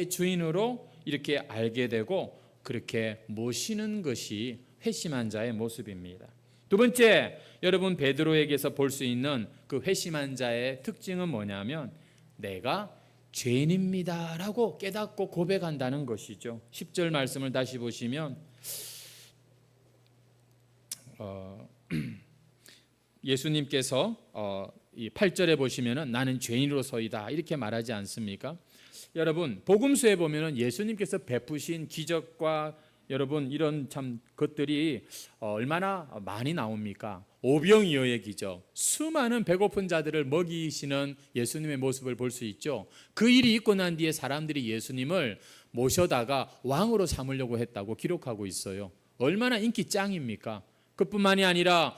주인으로 이렇게 알게 되고 그렇게 모시는 것이 회심한 자의 모습입니다. 두 번째, 여러분 베드로에게서 볼 수 있는 그 회심한 자의 특징은 뭐냐면 내가 죄인입니다라고 깨닫고 고백한다는 것이죠. 10절 말씀을 다시 보시면 예수님께서 이 8절에 보시면은 나는 죄인으로서이다 이렇게 말하지 않습니까? 여러분 복음서에 보면은 예수님께서 베푸신 기적과 여러분 이런 참 것들이 얼마나 많이 나옵니까? 오병이어의 기적, 수많은 배고픈 자들을 먹이시는 예수님의 모습을 볼 수 있죠. 그 일이 있고 난 뒤에 사람들이 예수님을 모셔다가 왕으로 삼으려고 했다고 기록하고 있어요. 얼마나 인기 짱입니까? 그뿐만이 아니라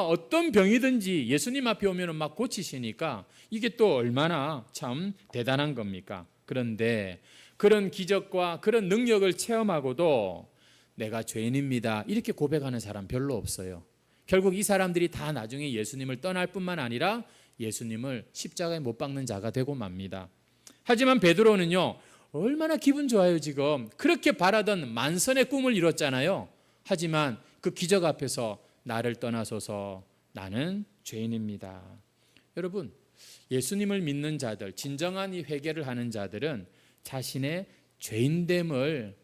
어떤 병이든지 예수님 앞에 오면 막 고치시니까 이게 또 얼마나 참 대단한 겁니까? 그런데 그런 기적과 그런 능력을 체험하고도 내가 죄인입니다 이렇게 고백하는 사람 별로 없어요. 결국 이 사람들이 다 나중에 예수님을 떠날 뿐만 아니라 예수님을 십자가에 못 박는 자가 되고 맙니다. 하지만 베드로는요 얼마나 기분 좋아요. 지금 그렇게 바라던 만선의 꿈을 이뤘잖아요. 하지만 그 기적 앞에서 나를 떠나소서 나는 죄인입니다. 여러분 예수님을 믿는 자들, 진정한 이 회개를 하는 자들은 자신의 죄인됨을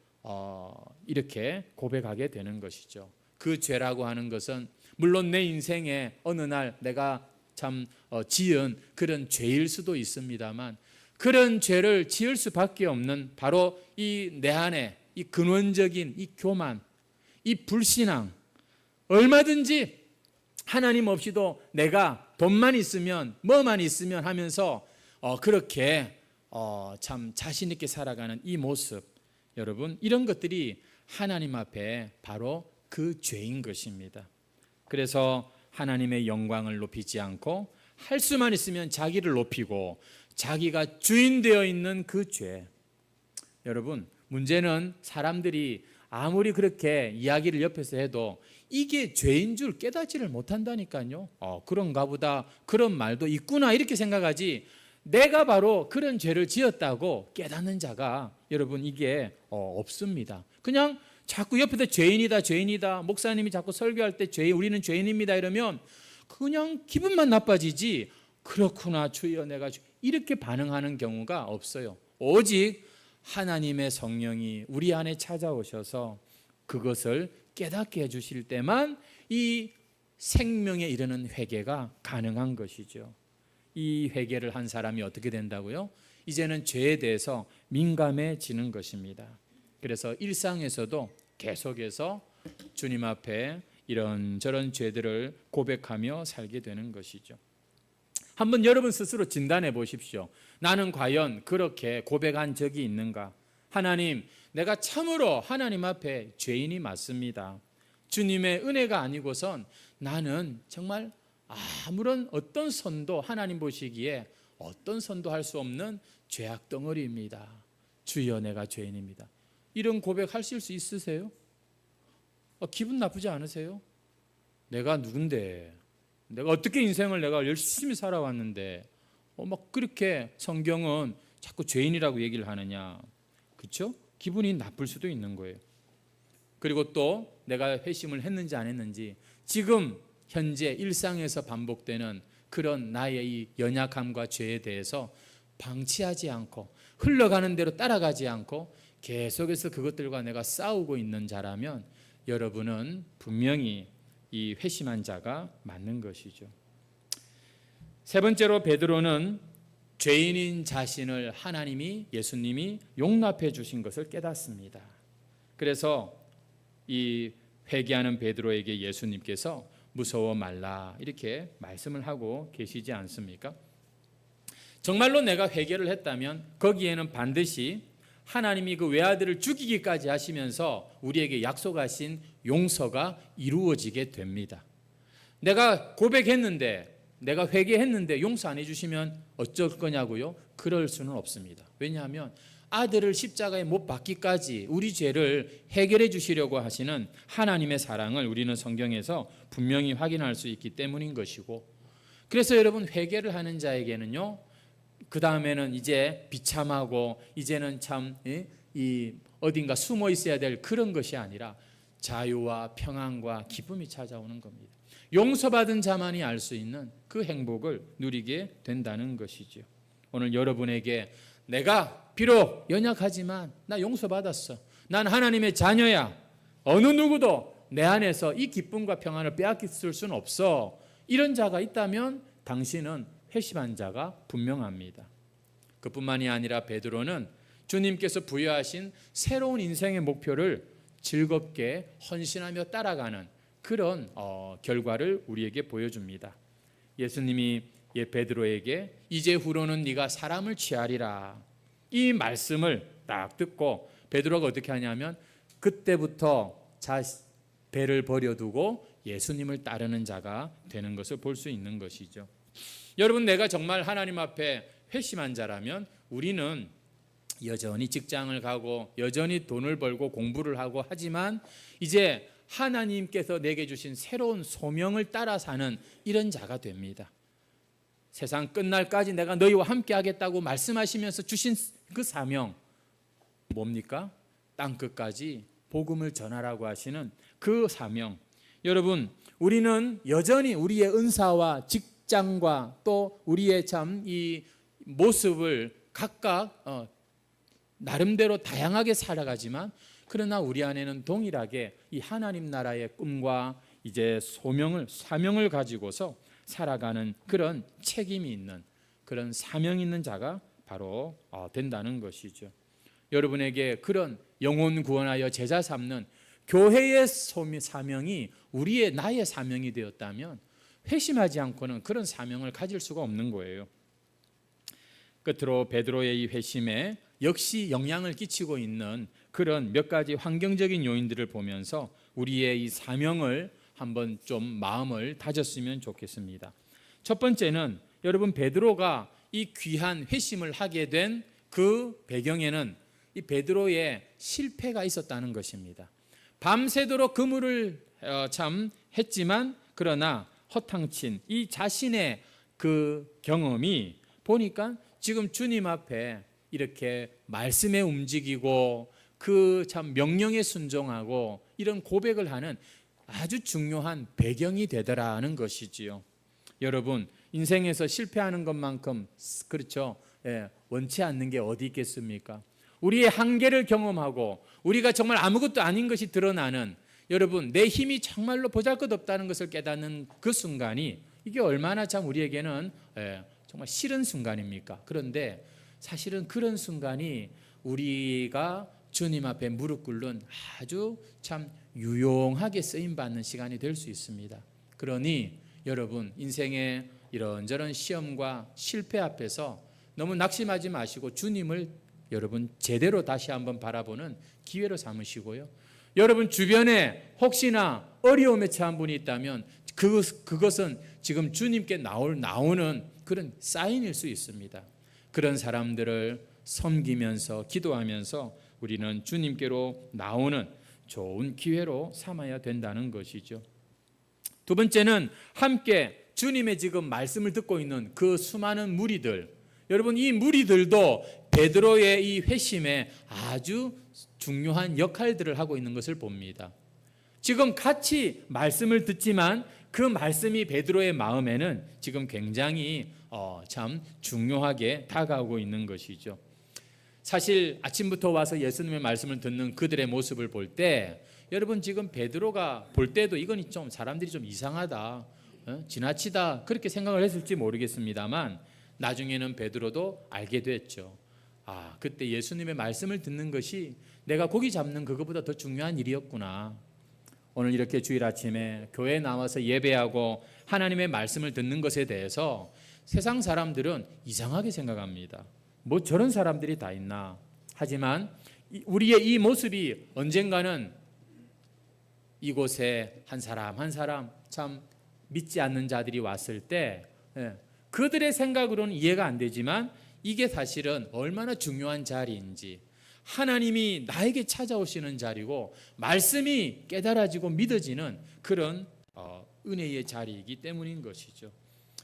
이렇게 고백하게 되는 것이죠. 그 죄라고 하는 것은 물론 내 인생에 어느 날 내가 참 지은 그런 죄일 수도 있습니다만 그런 죄를 지을 수밖에 없는 바로 이 내 안에 이 근원적인 이 교만, 이 불신앙, 얼마든지 하나님 없이도 내가 돈만 있으면 뭐만 있으면 하면서 그렇게 참 자신 있게 살아가는 이 모습, 여러분 이런 것들이 하나님 앞에 바로 그 죄인 것입니다. 그래서 하나님의 영광을 높이지 않고 할 수만 있으면 자기를 높이고 자기가 주인 되어 있는 그 죄. 여러분 문제는 사람들이 아무리 그렇게 이야기를 옆에서 해도 이게 죄인 줄 깨닫지를 못한다니까요. 그런가 보다, 그런 말도 있구나 이렇게 생각하지 내가 바로 그런 죄를 지었다고 깨닫는 자가 여러분 이게 없습니다. 그냥 자꾸 옆에서 죄인이다 목사님이 자꾸 설교할 때 우리는 죄인입니다 이러면 그냥 기분만 나빠지지 그렇구나 주여 내가 이렇게 반응하는 경우가 없어요. 오직 하나님의 성령이 우리 안에 찾아오셔서 그것을 깨닫게 해주실 때만 이 생명에 이르는 회개가 가능한 것이죠. 이 회개를 한 사람이 어떻게 된다고요? 이제는 죄에 대해서 민감해지는 것입니다. 그래서 일상에서도 계속해서 주님 앞에 이런저런 죄들을 고백하며 살게 되는 것이죠. 한번 여러분 스스로 진단해 보십시오. 나는 과연 그렇게 고백한 적이 있는가? 하나님, 내가 참으로 하나님 앞에 죄인이 맞습니다. 주님의 은혜가 아니고선 나는 정말 아무런 어떤 선도, 하나님 보시기에 어떤 선도 할 수 없는 죄악 덩어리입니다. 주여, 내가 죄인입니다. 이런 고백하실 수 있으세요? 기분 나쁘지 않으세요? 내가 누군데, 내가 어떻게 인생을 내가 열심히 살아왔는데 막 그렇게 성경은 자꾸 죄인이라고 얘기를 하느냐. 그렇죠? 기분이 나쁠 수도 있는 거예요. 그리고 또 내가 회심을 했는지 안 했는지, 지금 현재 일상에서 반복되는 그런 나의 이 연약함과 죄에 대해서 방치하지 않고 흘러가는 대로 따라가지 않고 계속해서 그것들과 내가 싸우고 있는 자라면 여러분은 분명히 이 회심한 자가 맞는 것이죠. 세 번째로 베드로는 죄인인 자신을 하나님이, 예수님이 용납해 주신 것을 깨닫습니다. 그래서 이 회개하는 베드로에게 예수님께서 무서워 말라 이렇게 말씀을 하고 계시지 않습니까? 정말로 내가 회개를 했다면 거기에는 반드시 하나님이 그 외아들을 죽이기까지 하시면서 우리에게 약속하신 용서가 이루어지게 됩니다. 내가 고백했는데, 내가 회개했는데 용서 안 해주시면 어쩔 거냐고요? 그럴 수는 없습니다. 왜냐하면 아들을 십자가에 못 박기까지 우리 죄를 해결해 주시려고 하시는 하나님의 사랑을 우리는 성경에서 분명히 확인할 수 있기 때문인 것이고, 그래서 여러분, 회개를 하는 자에게는요, 그 다음에는 이제 비참하고 이제는 참 이 어딘가 숨어 있어야 될 그런 것이 아니라 자유와 평안과 기쁨이 찾아오는 겁니다. 용서받은 자만이 알 수 있는 그 행복을 누리게 된다는 것이죠. 오늘 여러분에게 내가 비록 연약하지만 나 용서받았어, 난 하나님의 자녀야, 어느 누구도 내 안에서 이 기쁨과 평안을 빼앗길 수는 없어, 이런 자가 있다면 당신은 회심한 자가 분명합니다. 그뿐만이 아니라 베드로는 주님께서 부여하신 새로운 인생의 목표를 즐겁게 헌신하며 따라가는 그런 결과를 우리에게 보여줍니다. 예수님이 베드로에게 이제 후로는 네가 사람을 취하리라, 이 말씀을 딱 듣고 베드로가 어떻게 하냐면 그때부터 배를 버려두고 예수님을 따르는 자가 되는 것을 볼 수 있는 것이죠. 여러분, 내가 정말 하나님 앞에 회심한 자라면 우리는 여전히 직장을 가고 여전히 돈을 벌고 공부를 하고 하지만 이제 하나님께서 내게 주신 새로운 소명을 따라 사는 이런 자가 됩니다. 세상 끝날까지 내가 너희와 함께 하겠다고 말씀하시면서 주신 그 사명 뭡니까? 땅끝까지 복음을 전하라고 하시는 그 사명. 여러분, 우리는 여전히 우리의 은사와 직장과 또 우리의 참 이 모습을 각각 나름대로 다양하게 살아가지만, 그러나 우리 안에는 동일하게 이 하나님 나라의 꿈과 이제 사명을 가지고서 살아가는 그런 책임이 있는, 그런 사명 있는 자가 바로 된다는 것이죠. 여러분에게 그런 영혼 구원하여 제자 삼는 교회의 사명이 나의 사명이 되었다면 회심하지 않고는 그런 사명을 가질 수가 없는 거예요. 끝으로 베드로의 이 회심에 역시 영향을 끼치고 있는 그런 몇 가지 환경적인 요인들을 보면서 우리의 이 사명을 한번 좀 마음을 다졌으면 좋겠습니다. 첫 번째는 여러분, 베드로가 이 귀한 회심을 하게 된 그 배경에는 이 베드로의 실패가 있었다는 것입니다. 밤새도록 그물을 참 했지만 그러나 허탕친 이 자신의 그 경험이 보니까 지금 주님 앞에 이렇게 말씀에 움직이고 그 참 명령에 순종하고 이런 고백을 하는 아주 중요한 배경이 되더라는 것이지요. 여러분, 인생에서 실패하는 것만큼 그렇죠, 원치 않는 게 어디 있겠습니까? 우리의 한계를 경험하고 우리가 정말 아무것도 아닌 것이 드러나는, 여러분, 내 힘이 정말로 보잘것없다는 것을 깨닫는 그 순간이 이게 얼마나 참 우리에게는 정말 싫은 순간입니까? 그런데 사실은 그런 순간이 우리가 주님 앞에 무릎 꿇는 아주 참 유용하게 쓰임받는 시간이 될 수 있습니다. 그러니 여러분, 인생의 이런저런 시험과 실패 앞에서 너무 낙심하지 마시고 주님을 여러분 제대로 다시 한번 바라보는 기회로 삼으시고요. 여러분 주변에 혹시나 어려움에 처한 분이 있다면 그것은 지금 주님께 나오는 그런 사인일 수 있습니다. 그런 사람들을 섬기면서 기도하면서 우리는 주님께로 나오는 좋은 기회로 삼아야 된다는 것이죠. 두 번째는 함께 주님의 지금 말씀을 듣고 있는 그 수많은 무리들, 여러분 이 무리들도 베드로의 이 회심에 아주 중요한 역할들을 하고 있는 것을 봅니다. 지금 같이 말씀을 듣지만 그 말씀이 베드로의 마음에는 지금 굉장히 참 중요하게 다가오고 있는 것이죠. 사실 아침부터 와서 예수님의 말씀을 듣는 그들의 모습을 볼 때 여러분 지금 베드로가 볼 때도 이건 좀 사람들이 좀 이상하다, 지나치다 그렇게 생각을 했을지 모르겠습니다만 나중에는 베드로도 알게 됐죠. 그때 예수님의 말씀을 듣는 것이 내가 고기 잡는 그것보다 더 중요한 일이었구나. 오늘 이렇게 주일 아침에 교회에 나와서 예배하고 하나님의 말씀을 듣는 것에 대해서 세상 사람들은 이상하게 생각합니다. 뭐 저런 사람들이 다 있나. 하지만 우리의 이 모습이 언젠가는 이곳에 한 사람 참 믿지 않는 자들이 왔을 때 그들의 생각으로는 이해가 안 되지만 이게 사실은 얼마나 중요한 자리인지, 하나님이 나에게 찾아오시는 자리고 말씀이 깨달아지고 믿어지는 그런 은혜의 자리이기 때문인 것이죠.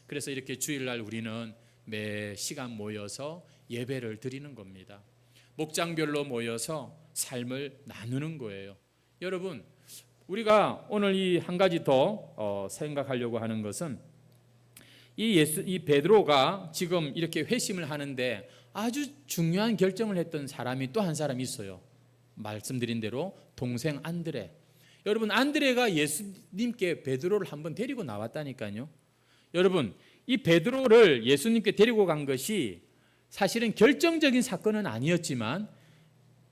그래서 이렇게 주일날 우리는 매 시간 모여서 예배를 드리는 겁니다. 목장별로 모여서 삶을 나누는 거예요. 여러분 우리가 오늘 이 한 가지 더 생각하려고 하는 것은 이 베드로가 지금 이렇게 회심을 하는데 아주 중요한 결정을 했던 사람이 또 한 사람이 있어요. 말씀드린 대로 동생 안드레. 여러분 안드레가 예수님께 베드로를 한번 데리고 나왔다니까요. 여러분 이 베드로를 예수님께 데리고 간 것이 사실은 결정적인 사건은 아니었지만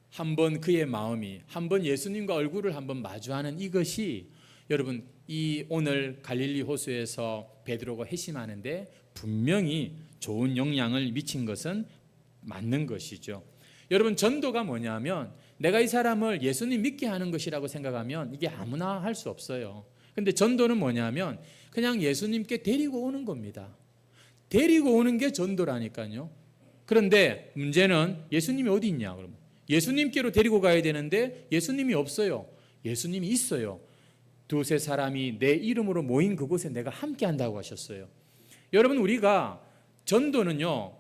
한번 그의 마음이 한번 예수님과 얼굴을 한번 마주하는 이것이 여러분 이 오늘 갈릴리 호수에서 베드로가 회심하는데 분명히 좋은 영향을 미친 것은 맞는 것이죠. 여러분 전도가 뭐냐면 내가 이 사람을 예수님 믿게 하는 것이라고 생각하면 이게 아무나 할 수 없어요. 근데 전도는 뭐냐면 그냥 예수님께 데리고 오는 겁니다. 데리고 오는 게 전도라니까요. 그런데 문제는 예수님이 어디 있냐 그러면 예수님께로 데리고 가야 되는데 예수님이 없어요. 예수님이 있어요. 두세 사람이 내 이름으로 모인 그곳에 내가 함께 한다고 하셨어요. 여러분 우리가 전도는요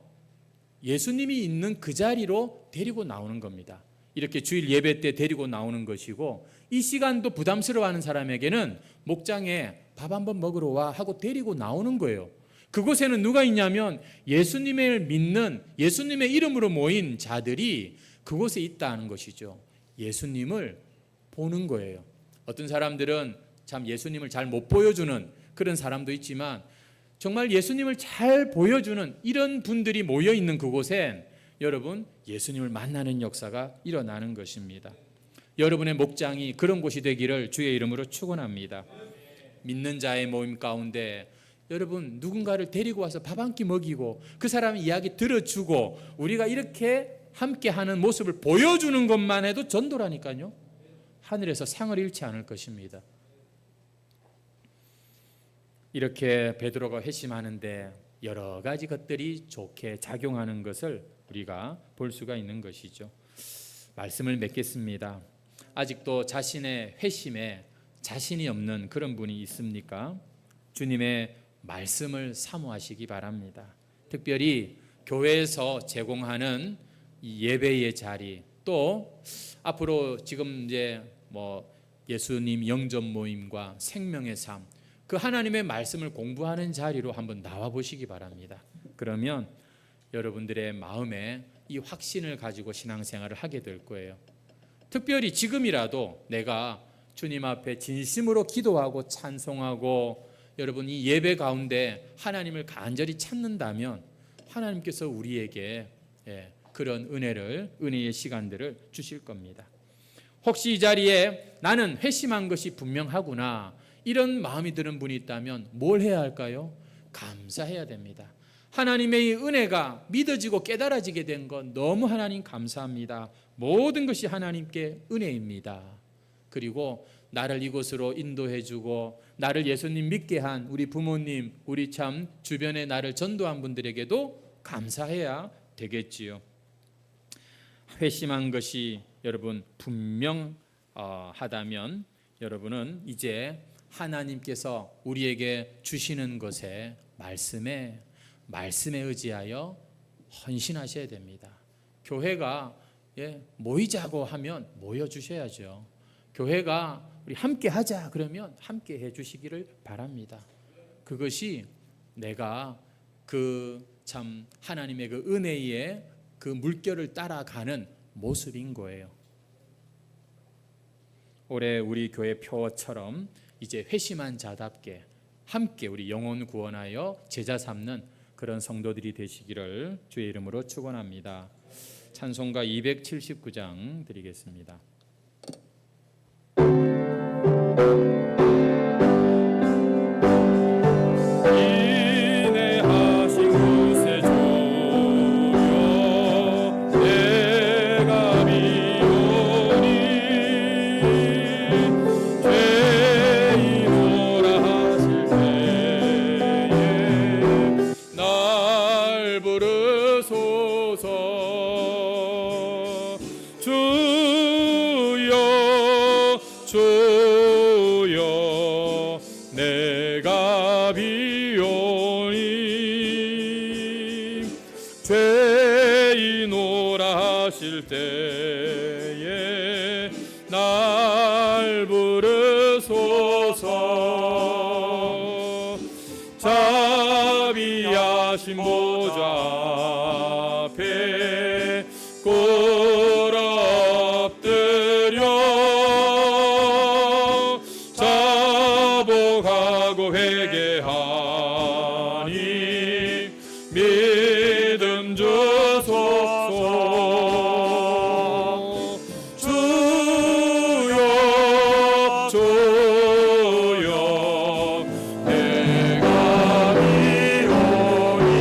예수님이 있는 그 자리로 데리고 나오는 겁니다. 이렇게 주일 예배 때 데리고 나오는 것이고 이 시간도 부담스러워하는 사람에게는 목장에 밥 한번 먹으러 와 하고 데리고 나오는 거예요. 그곳에는 누가 있냐면 예수님을 믿는 예수님의 이름으로 모인 자들이 그곳에 있다는 것이죠. 예수님을 보는 거예요. 어떤 사람들은 참 예수님을 잘 못 보여주는 그런 사람도 있지만 정말 예수님을 잘 보여주는 이런 분들이 모여있는 그곳엔 여러분 예수님을 만나는 역사가 일어나는 것입니다. 여러분의 목장이 그런 곳이 되기를 주의 이름으로 축원합니다. 믿는 자의 모임 가운데 여러분 누군가를 데리고 와서 밥 한 끼 먹이고 그 사람의 이야기 들어주고 우리가 이렇게 함께하는 모습을 보여주는 것만 해도 전도라니까요. 하늘에서 상을 잃지 않을 것입니다. 이렇게 베드로가 회심하는데 여러 가지 것들이 좋게 작용하는 것을 우리가 볼 수가 있는 것이죠. 말씀을 맺겠습니다. 아직도 자신의 회심에 자신이 없는 그런 분이 있습니까? 주님의 말씀을 사모하시기 바랍니다. 특별히 교회에서 제공하는 이 예배의 자리, 또 앞으로 지금 이제 예수님 영접 모임과 생명의 삶, 그 하나님의 말씀을 공부하는 자리로 한번 나와 보시기 바랍니다. 그러면 여러분들의 마음에 이 확신을 가지고 신앙생활을 하게 될 거예요. 특별히 지금이라도 내가 주님 앞에 진심으로 기도하고 찬송하고 여러분 이 예배 가운데 하나님을 간절히 찾는다면 하나님께서 우리에게 그런 은혜의 시간들을 주실 겁니다. 혹시 이 자리에 나는 회심한 것이 분명하구나 이런 마음이 드는 분이 있다면 뭘 해야 할까요? 감사해야 됩니다. 하나님의 이 은혜가 믿어지고 깨달아지게 된 건 너무 하나님 감사합니다. 모든 것이 하나님께 은혜입니다. 그리고 나를 이곳으로 인도해 주고 나를 예수님 믿게 한 우리 부모님, 우리 참 주변에 나를 전도한 분들에게도 감사해야 되겠지요. 회심한 것이 여러분 분명하다면 여러분은 이제 하나님께서 우리에게 주시는 것에 말씀에 의지하여 헌신하셔야 됩니다. 교회가 모이자고 하면 모여 주셔야죠. 교회가 우리 함께 하자 그러면 함께 해 주시기를 바랍니다. 그것이 내가 그 참 하나님의 그 은혜의 그 물결을 따라가는 모습인 거예요. 올해 우리 교회 표어처럼 이제 회심한 자답게 함께 우리 영혼 구원하여 제자 삼는 그런 성도들이 되시기를 주의 이름으로 축원합니다. 찬송가 279장 드리겠습니다. 주여 내가 비오니 죄인오라 하실 때에 날 부르소서. 자비하신 보좌 앞에 자복하고 회개하니 믿음 주소서. 주여 주여 내가 비오니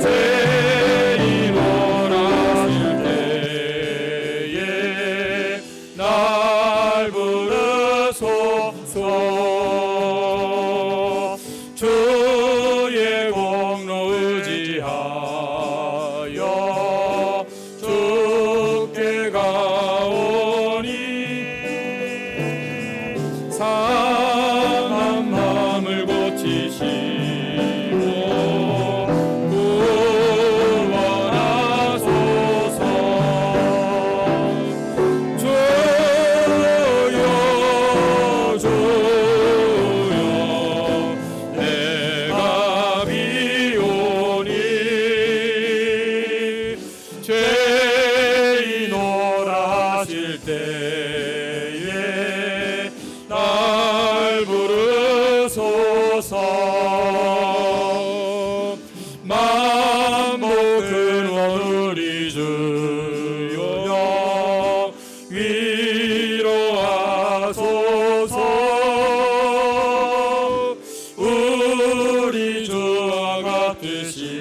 죄인오라 하실 때에 날 부르소서. 주의 공로 의지하여 주께 가오니 상한 마음을 고치시고 구원하소서. 주여 주여 내가 비오니 죄인오라 하실 때에 날 부르소서. 만복 근원 우리 주여 위로하소서. 우리 주와 같으신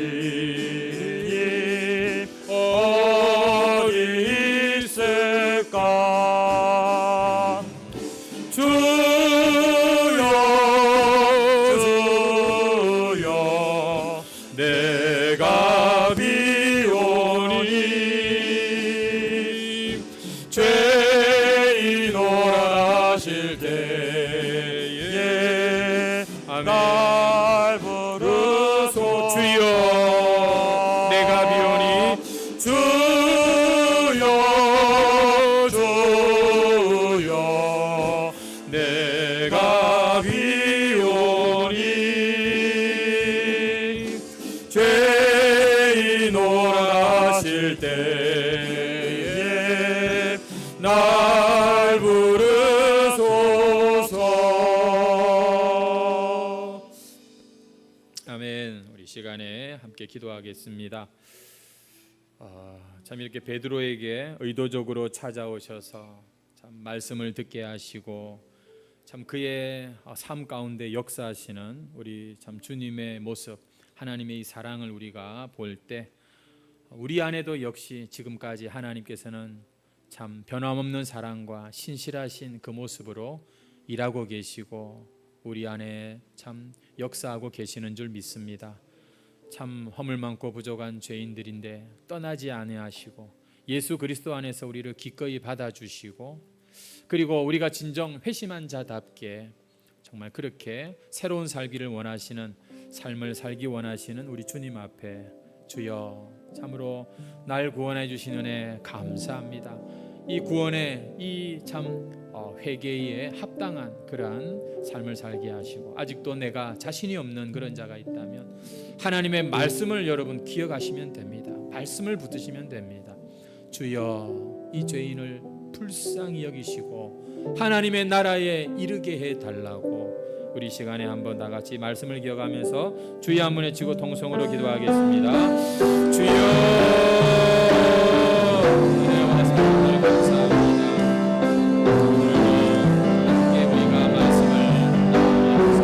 어디 있을까. 주여 주여 내가 비오니 죄인오라 하실 때에 날 부르소. 주여 내가 비오니 주여 주여 내가 비오니 죄인오라 하실 때에 날 부르소서. 아멘. 우리 시간에 함께 기도하겠습니다. 참 이렇게 베드로에게 의도적으로 찾아오셔서 참 말씀을 듣게 하시고 참 그의 삶 가운데 역사하시는 우리 참 주님의 모습, 하나님의 이 사랑을 우리가 볼 때 우리 안에도 역시 지금까지 하나님께서는 참 변함없는 사랑과 신실하신 그 모습으로 일하고 계시고 우리 안에 참 역사하고 계시는 줄 믿습니다. 참 허물 많고 부족한 죄인들인데 떠나지 아니하시고 예수 그리스도 안에서 우리를 기꺼이 받아주시고 그리고 우리가 진정 회심한 자답게 정말 그렇게 새로운 살기를 원하시는 삶을 살기 원하시는 우리 주님 앞에 주여 참으로 날 구원해 주신 은혜 감사합니다. 이 구원의 이 참 회개에 합당한 그러한 삶을 살게 하시고 아직도 내가 자신이 없는 그런 자가 있다면 하나님의 말씀을 여러분 기억하시면 됩니다. 말씀을 붙드시면 됩니다. 주여 이 죄인을 불쌍히 여기시고 하나님의 나라에 이르게 해달라고 우리 시간에 한번 다 같이 말씀을 기억하면서 주여 한 번 외치고 통성으로 기도하겠습니다. 주여 은혜와 사랑을 감사합니다. 오늘도 함께 우리가 말씀을 나누면서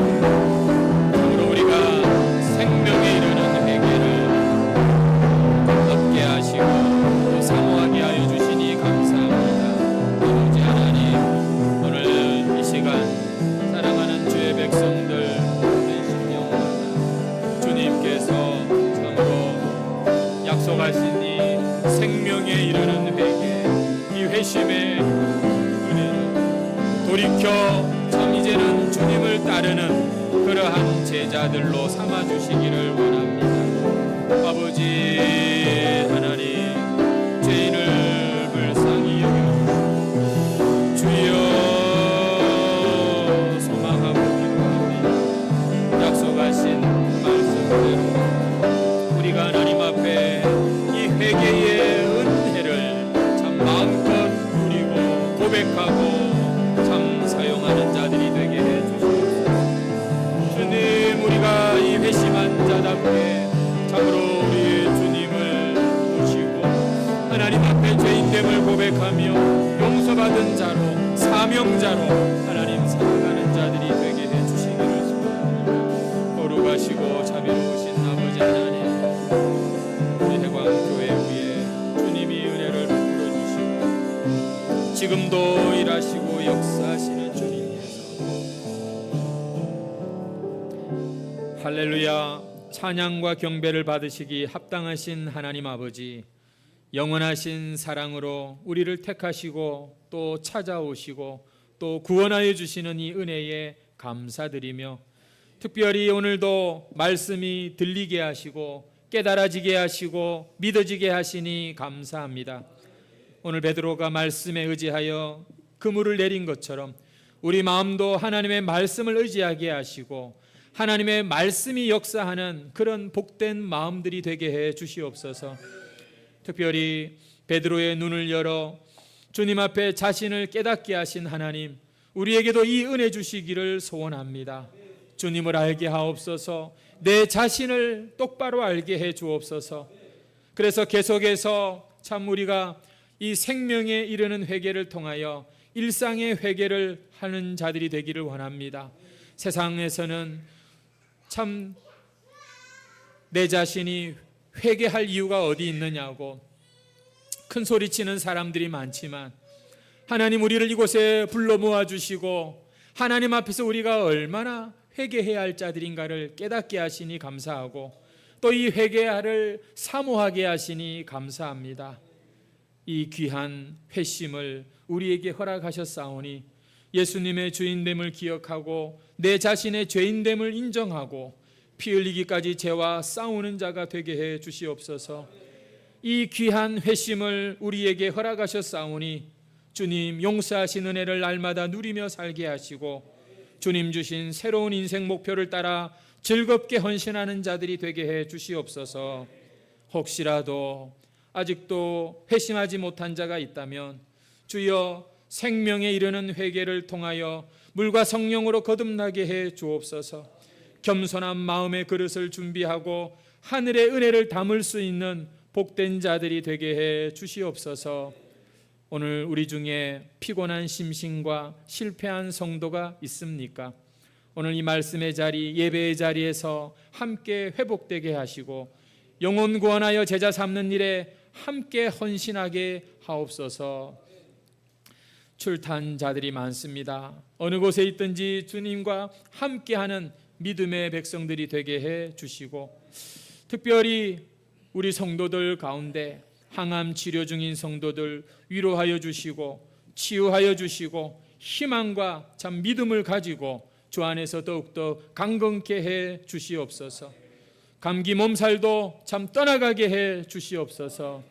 참으로 우리가 생명에 이르는 회개를 얻게 하시고 또 사모하게 하여 주시니 감사합니다. 아버지 하나님, 오늘 이 시간 사랑하는 주의 백성들 모든 심령마다 주님께서 참으로 약속하신 이 생명에 이르는 회개, 이 회심의 은혜를 돌이켜 참 이제는 주님을 따르는 그러한 제자들로 삼아주시기를 원합니다. 아버지 하나님, 죄인을 불쌍히 여겨주시고 주여 소망하고 기도합니다. 약속하신 말씀대로 우리가 하나님 앞에 이 회개의 은혜를 참 마음껏 누리고 고백하고 참 사용하는 자들이 되게 해주시옵소서. 주님, 우리가 이 회심한 자답게 참으로 우리 주님을 모시고 하나님 앞에 죄인됨을 고백하며 용서받은 자로 사명자로 하나님 살아가는 자들이 되게 해주시기를 소원합니다. 거룩하시고 자비로우신 아버지 하나님, 우리 해광교회 위에 주님이 은혜를 베풀어 주시고 지금도 일하시고 역사하시는 주님께서 할렐루야, 찬양과 경배를 받으시기 합당하신 하나님 아버지, 영원하신 사랑으로 우리를 택하시고 또 찾아오시고 또 구원하여 주시는 이 은혜에 감사드리며 특별히 오늘도 말씀이 들리게 하시고 깨달아지게 하시고 믿어지게 하시니 감사합니다. 오늘 베드로가 말씀에 의지하여 그물을 내린 것처럼 우리 마음도 하나님의 말씀을 의지하게 하시고 하나님의 말씀이 역사하는 그런 복된 마음들이 되게 해 주시옵소서. 특별히 베드로의 눈을 열어 주님 앞에 자신을 깨닫게 하신 하나님, 우리에게도 이 은혜 주시기를 소원합니다. 주님을 알게 하옵소서. 내 자신을 똑바로 알게 해 주옵소서. 그래서 계속해서 참 우리가 이 생명에 이르는 회개를 통하여 일상의 회개를 하는 자들이 되기를 원합니다. 세상에서는 참 내 자신이 회개할 이유가 어디 있느냐고 큰 소리치는 사람들이 많지만 하나님, 우리를 이곳에 불러 모아주시고 하나님 앞에서 우리가 얼마나 회개해야 할 자들인가를 깨닫게 하시니 감사하고 또 이 회개를 사모하게 하시니 감사합니다. 이 귀한 회심을 우리에게 허락하셨사오니 예수님의 주인됨을 기억하고 내 자신의 죄인됨을 인정하고 피 흘리기까지 죄와 싸우는 자가 되게 해 주시옵소서. 이 귀한 회심을 우리에게 허락하셨사오니 주님 용서하신 은혜를 날마다 누리며 살게 하시고 주님 주신 새로운 인생 목표를 따라 즐겁게 헌신하는 자들이 되게 해 주시옵소서. 혹시라도 아직도 회심하지 못한 자가 있다면 주여 생명에 이르는 회개를 통하여 물과 성령으로 거듭나게 해 주옵소서. 겸손한 마음의 그릇을 준비하고 하늘의 은혜를 담을 수 있는 복된 자들이 되게 해 주시옵소서. 오늘 우리 중에 피곤한 심신과 실패한 성도가 있습니까? 오늘 이 말씀의 자리, 예배의 자리에서 함께 회복되게 하시고 영혼 구원하여 제자 삼는 일에 함께 헌신하게 하옵소서. 출탄자들이 많습니다. 어느 곳에 있든지 주님과 함께하는 믿음의 백성들이 되게 해 주시고, 특별히 우리 성도들 가운데 항암 치료 중인 성도들 위로하여 주시고 치유하여 주시고 희망과 참 믿음을 가지고 주 안에서 더욱더 강건케 해 주시옵소서. 감기 몸살도 참 떠나가게 해 주시옵소서.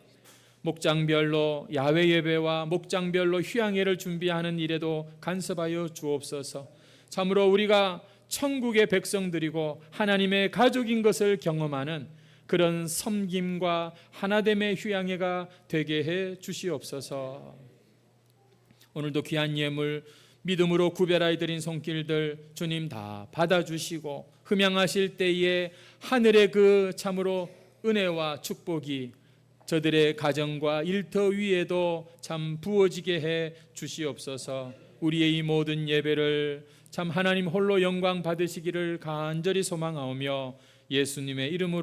목장별로 야외 예배와 목장별로 휴양회를 준비하는 일에도 간섭하여 주옵소서. 참으로 우리가 천국의 백성들이고 하나님의 가족인 것을 경험하는 그런 섬김과 하나됨의 휴양회가 되게 해 주시옵소서. 오늘도 귀한 예물 믿음으로 구별하여 드린 손길들 주님 다 받아주시고 흠양하실 때에 하늘의 그 참으로 은혜와 축복이 저들의 가정과 일터 위에도 참 부어지게 해 주시옵소서. 우리의 이 모든 예배를 참 하나님 홀로 영광 받으시기를 간절히 소망하오며 예수님의 이름으로